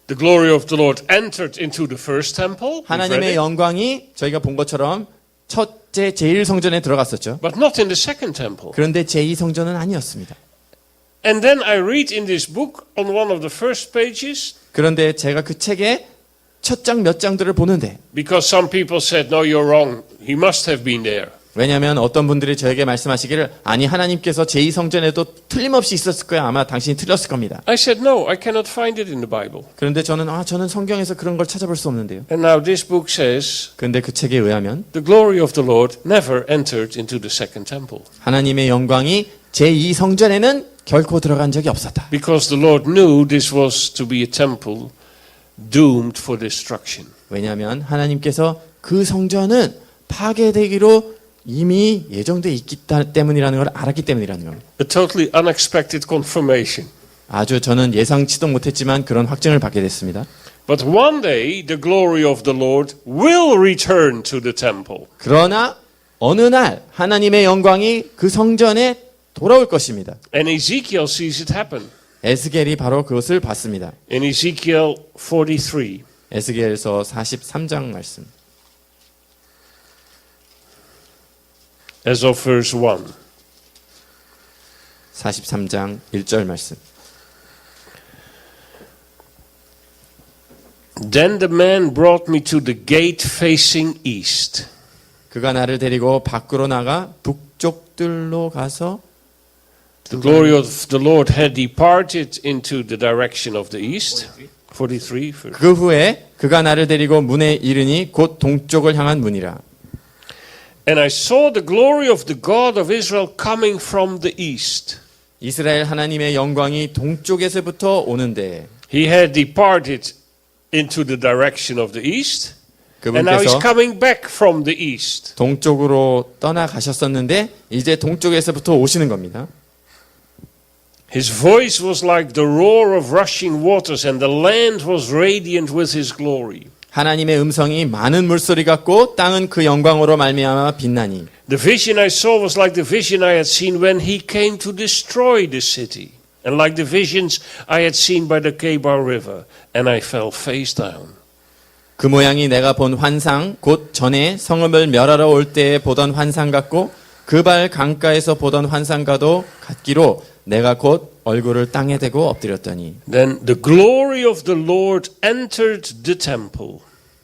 The glory of the Lord entered into the first temple. 하나님의 영광이 저희가 본 것처럼 첫째 제1성전에 들어갔었죠. But not in the second temple. 그런데 제2성전은 아니었습니다. And then I read in this book on one of the first pages. 그런데 제가 그 책의 첫 장 몇 장들을 보는데 Because some people said, no, you're wrong. He must have been there. 왜냐하면 어떤 분들이 저에게 말씀하시기를 아니 하나님께서 제2성전에도 틀림없이 있었을 거야. 아마 당신이 틀렸을 겁니다. I said, no, I cannot find it in the Bible. 그런데 저는 성경에서 그런 걸 찾아볼 수 없는데요. And now this book says, 그런데 그 책에 의하면 the glory of the Lord never entered into the second temple. 하나님의 영광이 제2성전에는 결코 들어간 적이 없었다. Because the Lord knew this was to be a temple doomed for destruction. 왜냐하면 하나님께서 그 성전은 파괴되기로 이미 예정돼 있기 때문이라는 걸 알았기 때문이라는 겁니다. A totally unexpected confirmation. 아주 저는 예상치도 못했지만 그런 확증을 받게 됐습니다. But one day the glory of the Lord will return to the temple. 그러나 어느 날 하나님의 영광이 그 성전에 돌아올 것입니다. And Ezekiel sees it happen. 에스겔이 바로 그것을 봤습니다. In Ezekiel 43. 에스겔서 43장 말씀. As of verse 1. 43장 1절 말씀. Then the man brought me to the gate facing east. 그가 나를 데리고 밖으로 나가 북쪽들로 가서 The glory of the Lord had departed into the direction of the east. 43. 그 후에 그가 나를 데리고 문에 이르니 곧 동쪽을 향한 문이라. And I saw the glory of the God of Israel coming from the east. 이스라엘 하나님의 영광이 동쪽에서부터 오는데 He had departed into the direction of the east. And now he's 그분께서 coming back from the east. 동쪽으로 떠나가셨었는데 이제 동쪽에서부터 오시는 겁니다. His voice was like the roar of rushing waters, and the land was radiant with his glory. 하나님의 음성이 많은 물소리 같고 땅은 그 영광으로 말미암아 빛나니 The vision I saw was like the vision I had seen when he came to destroy the city, and like the visions I had seen by the Kebar River, and I fell face down. 그 모양이 내가 본 환상 곧 전에 성읍을 멸하러 올 때에 보던 환상 같고 그 발 강가에서 보던 환상과도 같기로 내가 곧 얼굴을 땅에 대고 엎드렸더니 Then the glory of the Lord entered the temple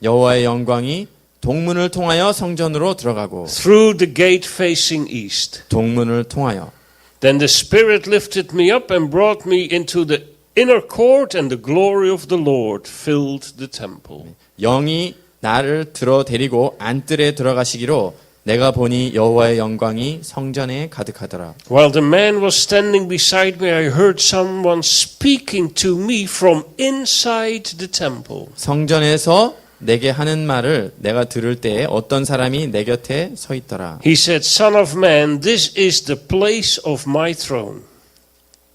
여호와의 영광이 동문을 통하여 성전으로 들어가고 through the gate facing east. 동문을 통하여 Then the Spirit lifted me up and brought me into the inner court, and the glory of the Lord filled the temple. 영이 나를 들어 데리고 안뜰에 들어가시기로 내가 보니 여호와의 영광이 성전에 가득하더라. While the man was standing beside me, I heard someone speaking to me from inside the temple. 성전에서 내게 하는 말을 내가 들을 때에 어떤 사람이 내 곁에 서 있더라. He said, Son of man, this is the place of my throne,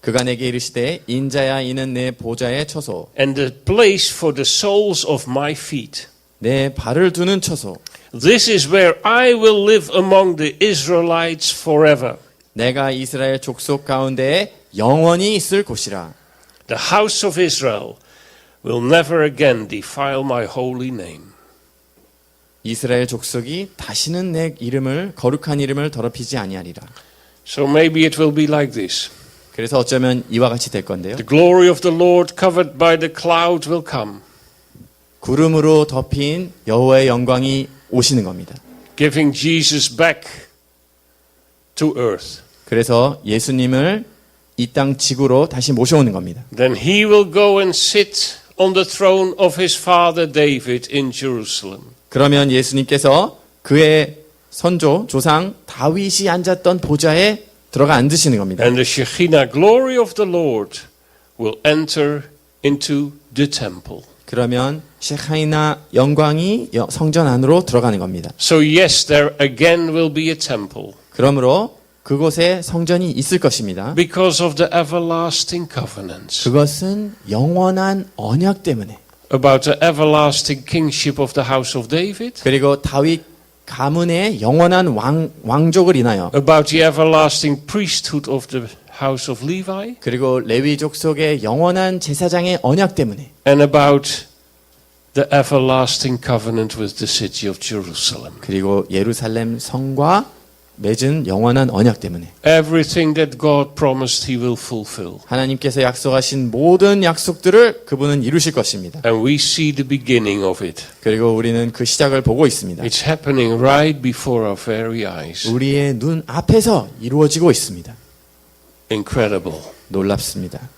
그가 내게 이르시되 인자야 이는 내 보좌의 처소 and the place for the soles of my feet. 내 발을 두는 처소 This is where I will live among the Israelites forever. 내가 이스라엘 족속 가운데에 영원히 있을 곳이라. The house of Israel will never again defile my holy name. 이스라엘 족속이 다시는 내 이름을 거룩한 이름을 더럽히지 아니하리라. So maybe it will be like this. 그래서 어쩌면 이와 같이 될 건데요. The glory of the Lord covered by the cloud will come, 구름으로 덮인 여호와의 영광이 오시는 겁니다. giving Jesus back to earth. 그래서 예수님을 이 땅 지구로 다시 모셔오는 겁니다. Then he will go and sit on the throne of his father David in Jerusalem. 그러면 예수님께서 그의 선조 조상 다윗이 앉았던 보좌에 들어가 앉으시는 겁니다. And the Shekinah glory of the Lord will enter into the temple. 그러면 셰카이나 영광이 성전 안으로 들어가는 겁니다. So yes, there again will be a temple 그러므로 그곳에 성전이 있을 것입니다. because of the everlasting covenants, 그것은 영원한 언약 때문에 about the everlasting kingship of the house of David, 그리고 다윗 가문의 영원한 왕족을 인하여 about the everlasting priesthood of the house of Levi, 그리고 레위 족속의 영원한 제사장의 언약 때문에 and about the everlasting covenant with the city of Jerusalem. 그리고 예루살렘 성과 맺은 영원한 언약 때문에 Everything that God promised, He will fulfill. 하나님께서 약속하신 모든 약속들을 그분은 이루실 것입니다. And we see the beginning of it. 그리고 우리는 그 시작을 보고 있습니다. It's happening right before our very eyes. 우리의 눈 앞에서 이루어지고 있습니다. Incredible. 놀랍습니다.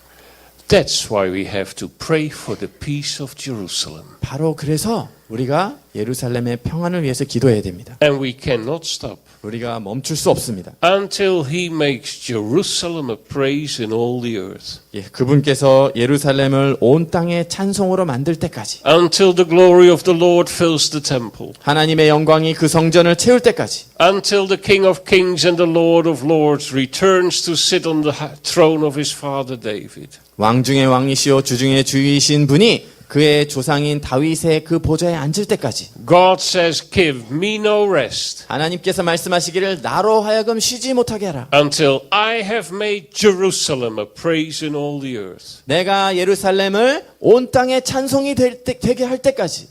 That's why we have to pray for the peace of Jerusalem. 바로 그래서 우리가 예루살렘의 평안을 위해서 기도해야 됩니다. And we cannot stop 우리가 멈출 수 없습니다. until He makes Jerusalem a praise in all the earth. 예, 그분께서 예루살렘을 온 땅의 찬송으로 만들 때까지 Until the glory of the Lord fills the temple. 하나님의 영광이 그 성전을 채울 때까지 Until the King of Kings and the Lord of Lords returns to sit on the throne of his father David. 왕 중의 왕이시오 주 중의 주이신 분이 그의 조상인 다윗의 그 보좌에 앉을 때까지 God says, give me no rest 하나님께서 말씀하시기를 나로 하여금 쉬지 못하게 하라. until I have made Jerusalem a praise in all the earth. 내가 예루살렘을 온 땅의 찬송이 되게 할 때까지.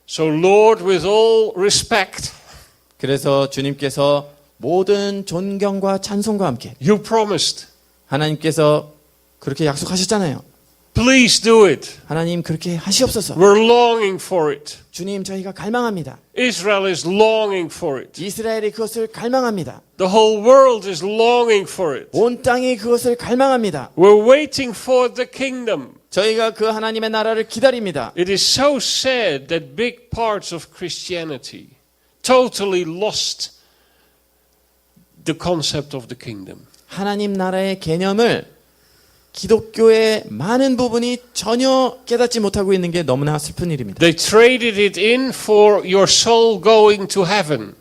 So Lord, with all respect, 그래서 주님께서 모든 존경과 찬송과 함께 you promised. 하나님께서 그렇게 약속하셨잖아요. Please do it. 하나님 그렇게 하시옵소서. We're longing for it. 주님 저희가 갈망합니다. Israel is longing for it. 이스라엘이 그것을 갈망합니다. The whole world is longing for it. 온 땅이 그것을 갈망합니다. We're waiting for the kingdom. 저희가 그 하나님의 나라를 기다립니다. It is so sad that big parts of Christianity totally lost the concept of the kingdom. 하나님 나라의 개념을 기독교의 많은 부분이 전혀 깨닫지 못하고 있는 게 너무나 슬픈 일입니다. They traded it in for your soul going to heaven.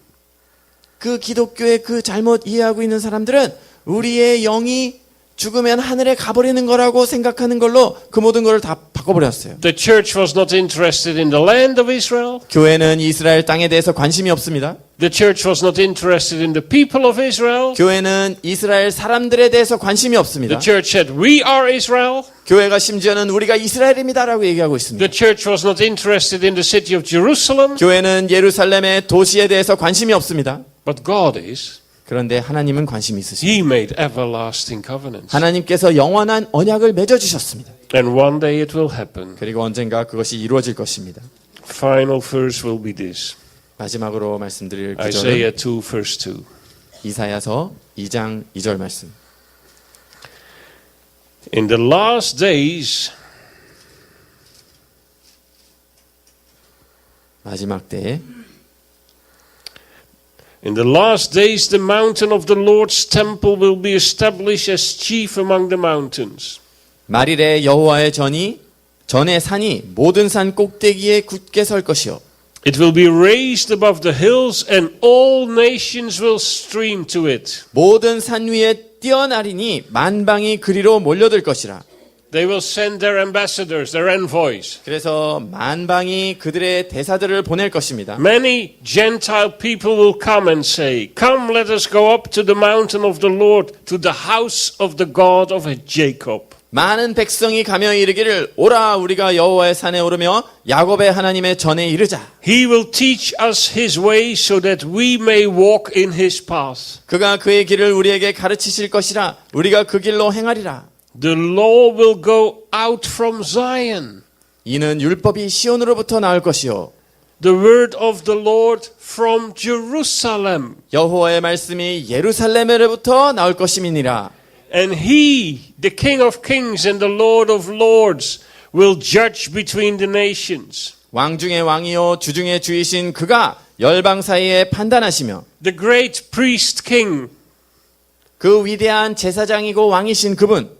그 기독교의 그 잘못 이해하고 있는 사람들은 우리의 영이 죽으면 하늘에 가버리는 거라고 생각하는 걸로 그 모든 것을 다 바꿔버렸어요. The church was not interested in the land of Israel. 교회는 이스라엘 땅에 대해서 관심이 없습니다. The church was not interested in the people of Israel. 교회는 이스라엘 사람들에 대해서 관심이 없습니다. The church said, we are Israel. 교회가 심지어는 우리가 이스라엘입니다라고 얘기하고 있습니다. The church was not interested in the city of Jerusalem. 교회는 예루살렘의 도시에 대해서 관심이 없습니다. But God is. 그런데 하나님은 관심이 있으십니다. He made everlasting covenants. 하나님께서 영원한 언약을 맺어주셨습니다. And one day it will happen. 그리고 언젠가 그것이 이루어질 것입니다. Final verse will be this. 마지막으로 말씀드릴 구절은 Isaiah 2 verse 2. 이사야서 2장 2절 말씀. In the last days, 마지막 때에 in the last days, the mountain of the Lord's temple will be established as chief among the mountains. 말일에 여호와의 전의 산이 모든 산 꼭대기에 굳게 설 것이요 It will be raised above the hills, and all nations will stream to it. 모든 산 위에 뛰어나리니 만방이 그리로 몰려들 것이라. They will send their ambassadors, their envoys. 그래서 만방이 그들의 대사들을 보낼 것입니다. Many Gentile people will come and say, come, let us go up to the mountain of the Lord, to the house of the God of Jacob. 많은 백성이 가며 이르기를 오라 우리가 여호와의 산에 오르며 야곱의 하나님의 전에 이르자. He will teach us his ways so that we may walk in his path. 그가 그의 길을 우리에게 가르치실 것이라 우리가 그 길로 행하리라. The law will go out from Zion. 이는 율법이 시온으로부터 나올 것이요 The word of the Lord from Jerusalem. 여호와의 말씀이 예루살렘으로부터 나올 것임이니라. And he, the King of Kings and the Lord of Lords, will judge between the nations. 왕 중의 왕이요 주 중의 주이신 그가 열방 사이에 판단하시며 The great priest king, 그 위대한 제사장이고 왕이신 그분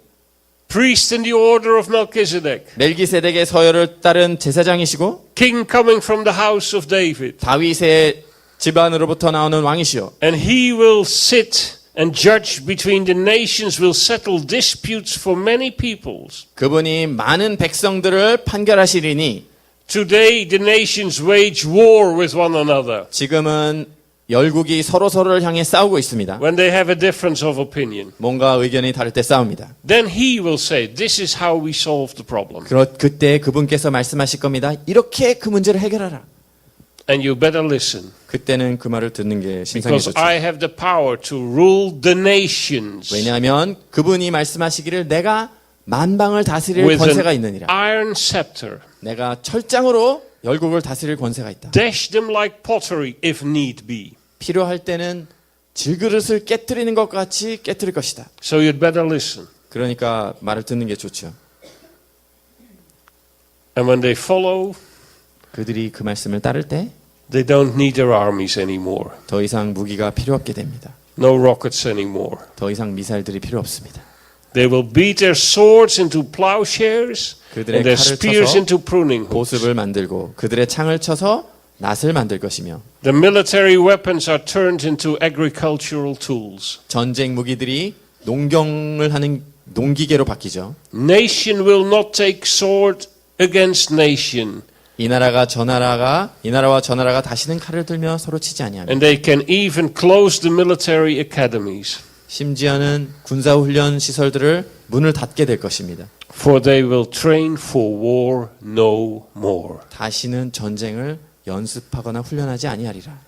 priest in the order of Melchizedek, 멜기세덱의 서열을 따른 제사장이시고 king coming from the house of David. 다윗의 집안으로부터 나오는 왕이시요 And he will sit and judge between the nations, will settle disputes for many peoples. 그분이 많은 백성들을 판결하시리니 Today the nations wage war with one another 지금은 열국이 서로를 향해 싸우고 있습니다. when they have a difference of opinion. 뭔가 의견이 다를 때 싸웁니다. Then he will say, this is how we solve the problem. 그때 그분께서 말씀하실 겁니다. 이렇게 그 문제를 해결하라. And you better listen. 그때는 그 말을 듣는 게 Because 신성해졌죠. I have the power to rule the nations 왜냐하면 그분이 말씀하시기를 내가 만방을 다스릴 with 권세가 an 있느니라. iron scepter. 내가 철장으로 열국을 다스릴 권세가 있다. Dash them like pottery if need be. 필요할 때는 질그릇을 깨뜨리는 것 같이 깨뜨릴 것이다. So you'd better listen. 그러니까 말을 듣는 게 좋죠. And when they follow, 그들이 그 말씀을 따를 때 더 they don't need their armies anymore. 이상 무기가 필요 없게 됩니다. No rockets anymore. 더 이상 미사일들이 필요 없습니다. They will beat their swords into plowshares 그들의 and their 칼을 spears 쳐서 into pruning hooks. 보습을 만들고 그들의 창을 쳐서 낫을 만들 것이며 The military weapons are turned into agricultural tools. 전쟁 무기들이 농경을 하는 농기계로 바뀌죠. Nation will not take sword against nation, 이 나라와 저 나라가 다시는 칼을 들며 서로 치지 아니하며 and they can even close the military academies, 심지어는 군사훈련 시설들을 문을 닫게 될 것입니다. for they will train for war no more. 다시는 전쟁을 연습하거나 훈련하지 아니하리라.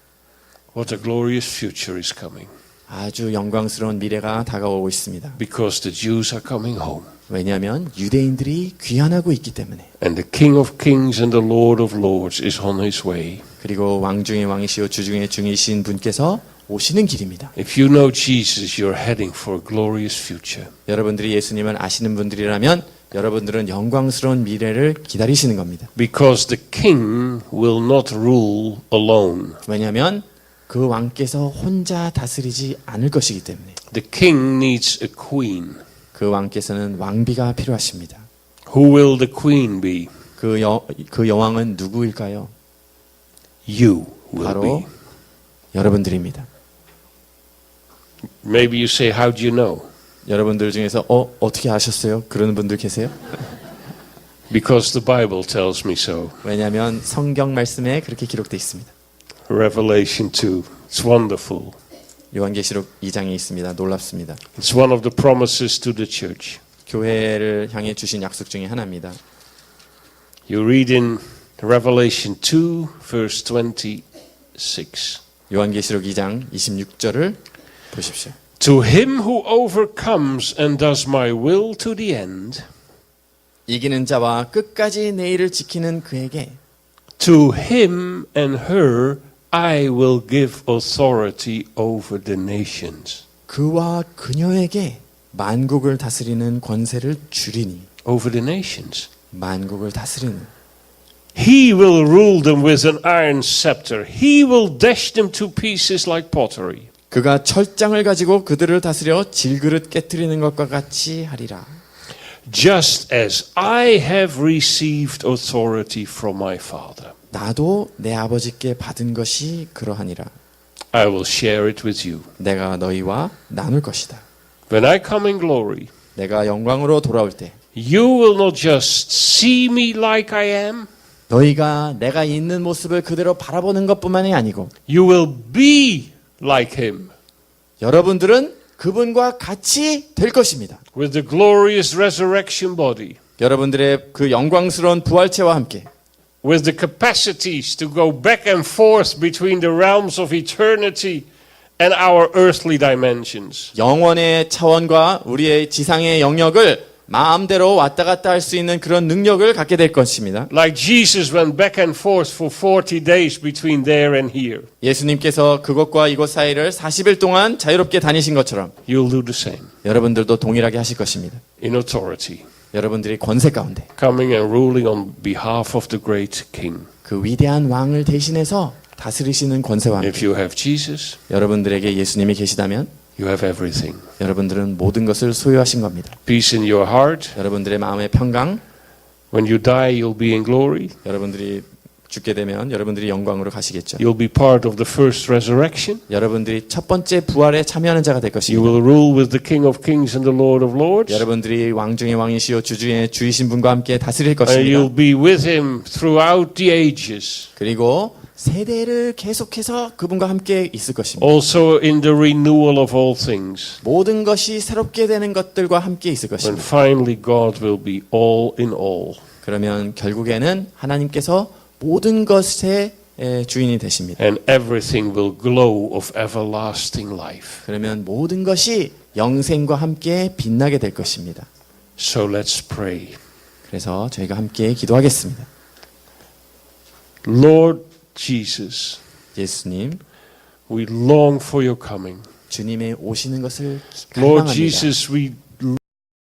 What a glorious future is coming, 아주 영광스러운 미래가 다가오고 있습니다. because the Jews are coming home. 왜냐하면 유대인들이 귀환하고 있기 때문에. And the King of Kings and the Lord of Lords is on his way. 그리고 왕 중의 왕이시오 주 중의 중이신 분께서 오시는 길입니다. If you know Jesus, you're heading for a glorious future. 여러분들이 예수님을 아시는 분들이라면 여러분들은 영광스러운 미래를 기다리시는 겁니다. Because the King will not rule alone. 왜냐하면 그 왕께서 혼자 다스리지 않을 것이기 때문에. The King needs a queen. 그 왕께서는 왕비가 필요하십니다. Who will the queen be? 그 여왕은 누구일까요? You will 바로 be. 여러분들입니다. Maybe you say, how do you know? 여러분들 중에서 어떻게 아셨어요? 그러는 분들 계세요? Because the Bible tells me so. 왜냐하면 성경 말씀에 그렇게 기록되어 있습니다. Revelation 2. It's wonderful. 요한계시록 2장에 있습니다. 놀랍습니다. It's one of the promises to the church. 교회를 향해 주신 약속 중에 하나입니다. You read in Revelation 2, verse 26. 요한계시록 2장 26절을 보십시오. To him who overcomes and does my will to the end, 이기는 자와 끝까지 내 일을 지키는 그에게 to him and her I will give authority over the nations. 그와 그녀에게 만국을 다스리는 권세를 주리니. Over the nations. 만국을 다스리는. He will rule them with an iron scepter. He will dash them to pieces like pottery. 그가 철장을 가지고 그들을 다스려 질그릇 깨뜨리는 것과 같이 하리라. Just as I have received authority from my Father, 나도 내 아버지께 받은 것이 그러하니라. I will share it with you. 내가 너희와 나눌 것이다. When I come in glory, 내가 영광으로 돌아올 때 you will not just see me like I am, 너희가 내가 있는 모습을 그대로 바라보는 것뿐만이 아니고 you will be like him. 여러분들은 그분과 같이 될 것입니다. With the glorious resurrection body, 여러분들의 그 영광스러운 부활체와 함께 with the capacities to go back and forth between the realms of eternity and our earthly dimensions. 영원의 차원과 우리의 지상의 영역을 마음대로 왔다 갔다 할 수 있는 그런 능력을 갖게 될 것입니다. Like Jesus went back and forth for 40 days between there and here. 예수님께서 그곳과 이곳 사이를 40일 동안 자유롭게 다니신 것처럼 You'll do the same 여러분들도 동일하게 하실 것입니다. in authority, 여러분들이 권세 가운데 coming and ruling on behalf of the great King. 그 위대한 왕을 대신해서 다스리시는 권세와 함께 If you have Jesus, 여러분들에게 예수님이 계시다면 you have everything. 여러분들은 모든 것을 소유하신 겁니다. Peace in your heart. 여러분들의 마음의 평강, When you die, you'll be in glory. 여러분들이 죽게 되면 여러분들이 영광으로 가시겠죠. You'll be part of the first resurrection. 여러분들이 첫 번째 부활에 참여하는 자가 될 You 것입니다. will rule with the King of Kings and the Lord of Lords. 여러분들이 왕 중의 왕이시요 주 중의 주이신 분과 함께 다스릴 And 것입니다. you'll be with him throughout the ages. 그리고 세대를 계속해서 그분과 함께 있을 것입니다. Also in the renewal of all things. 모든 것이 새롭게 되는 것들과 함께 있을 When 것입니다. finally God will be all in all. 그러면 결국에는 하나님께서 모든 것의 주인이 되십니다. And everything will glow of everlasting life. 그러면 모든 것이 영생과 함께 빛나게 될 것입니다. So let's pray. 그래서 저희가 함께 기도하겠습니다. Lord Jesus, 예수님, we long for your coming. 주님의 오시는 것을 Lord 갈망합니다. Jesus, we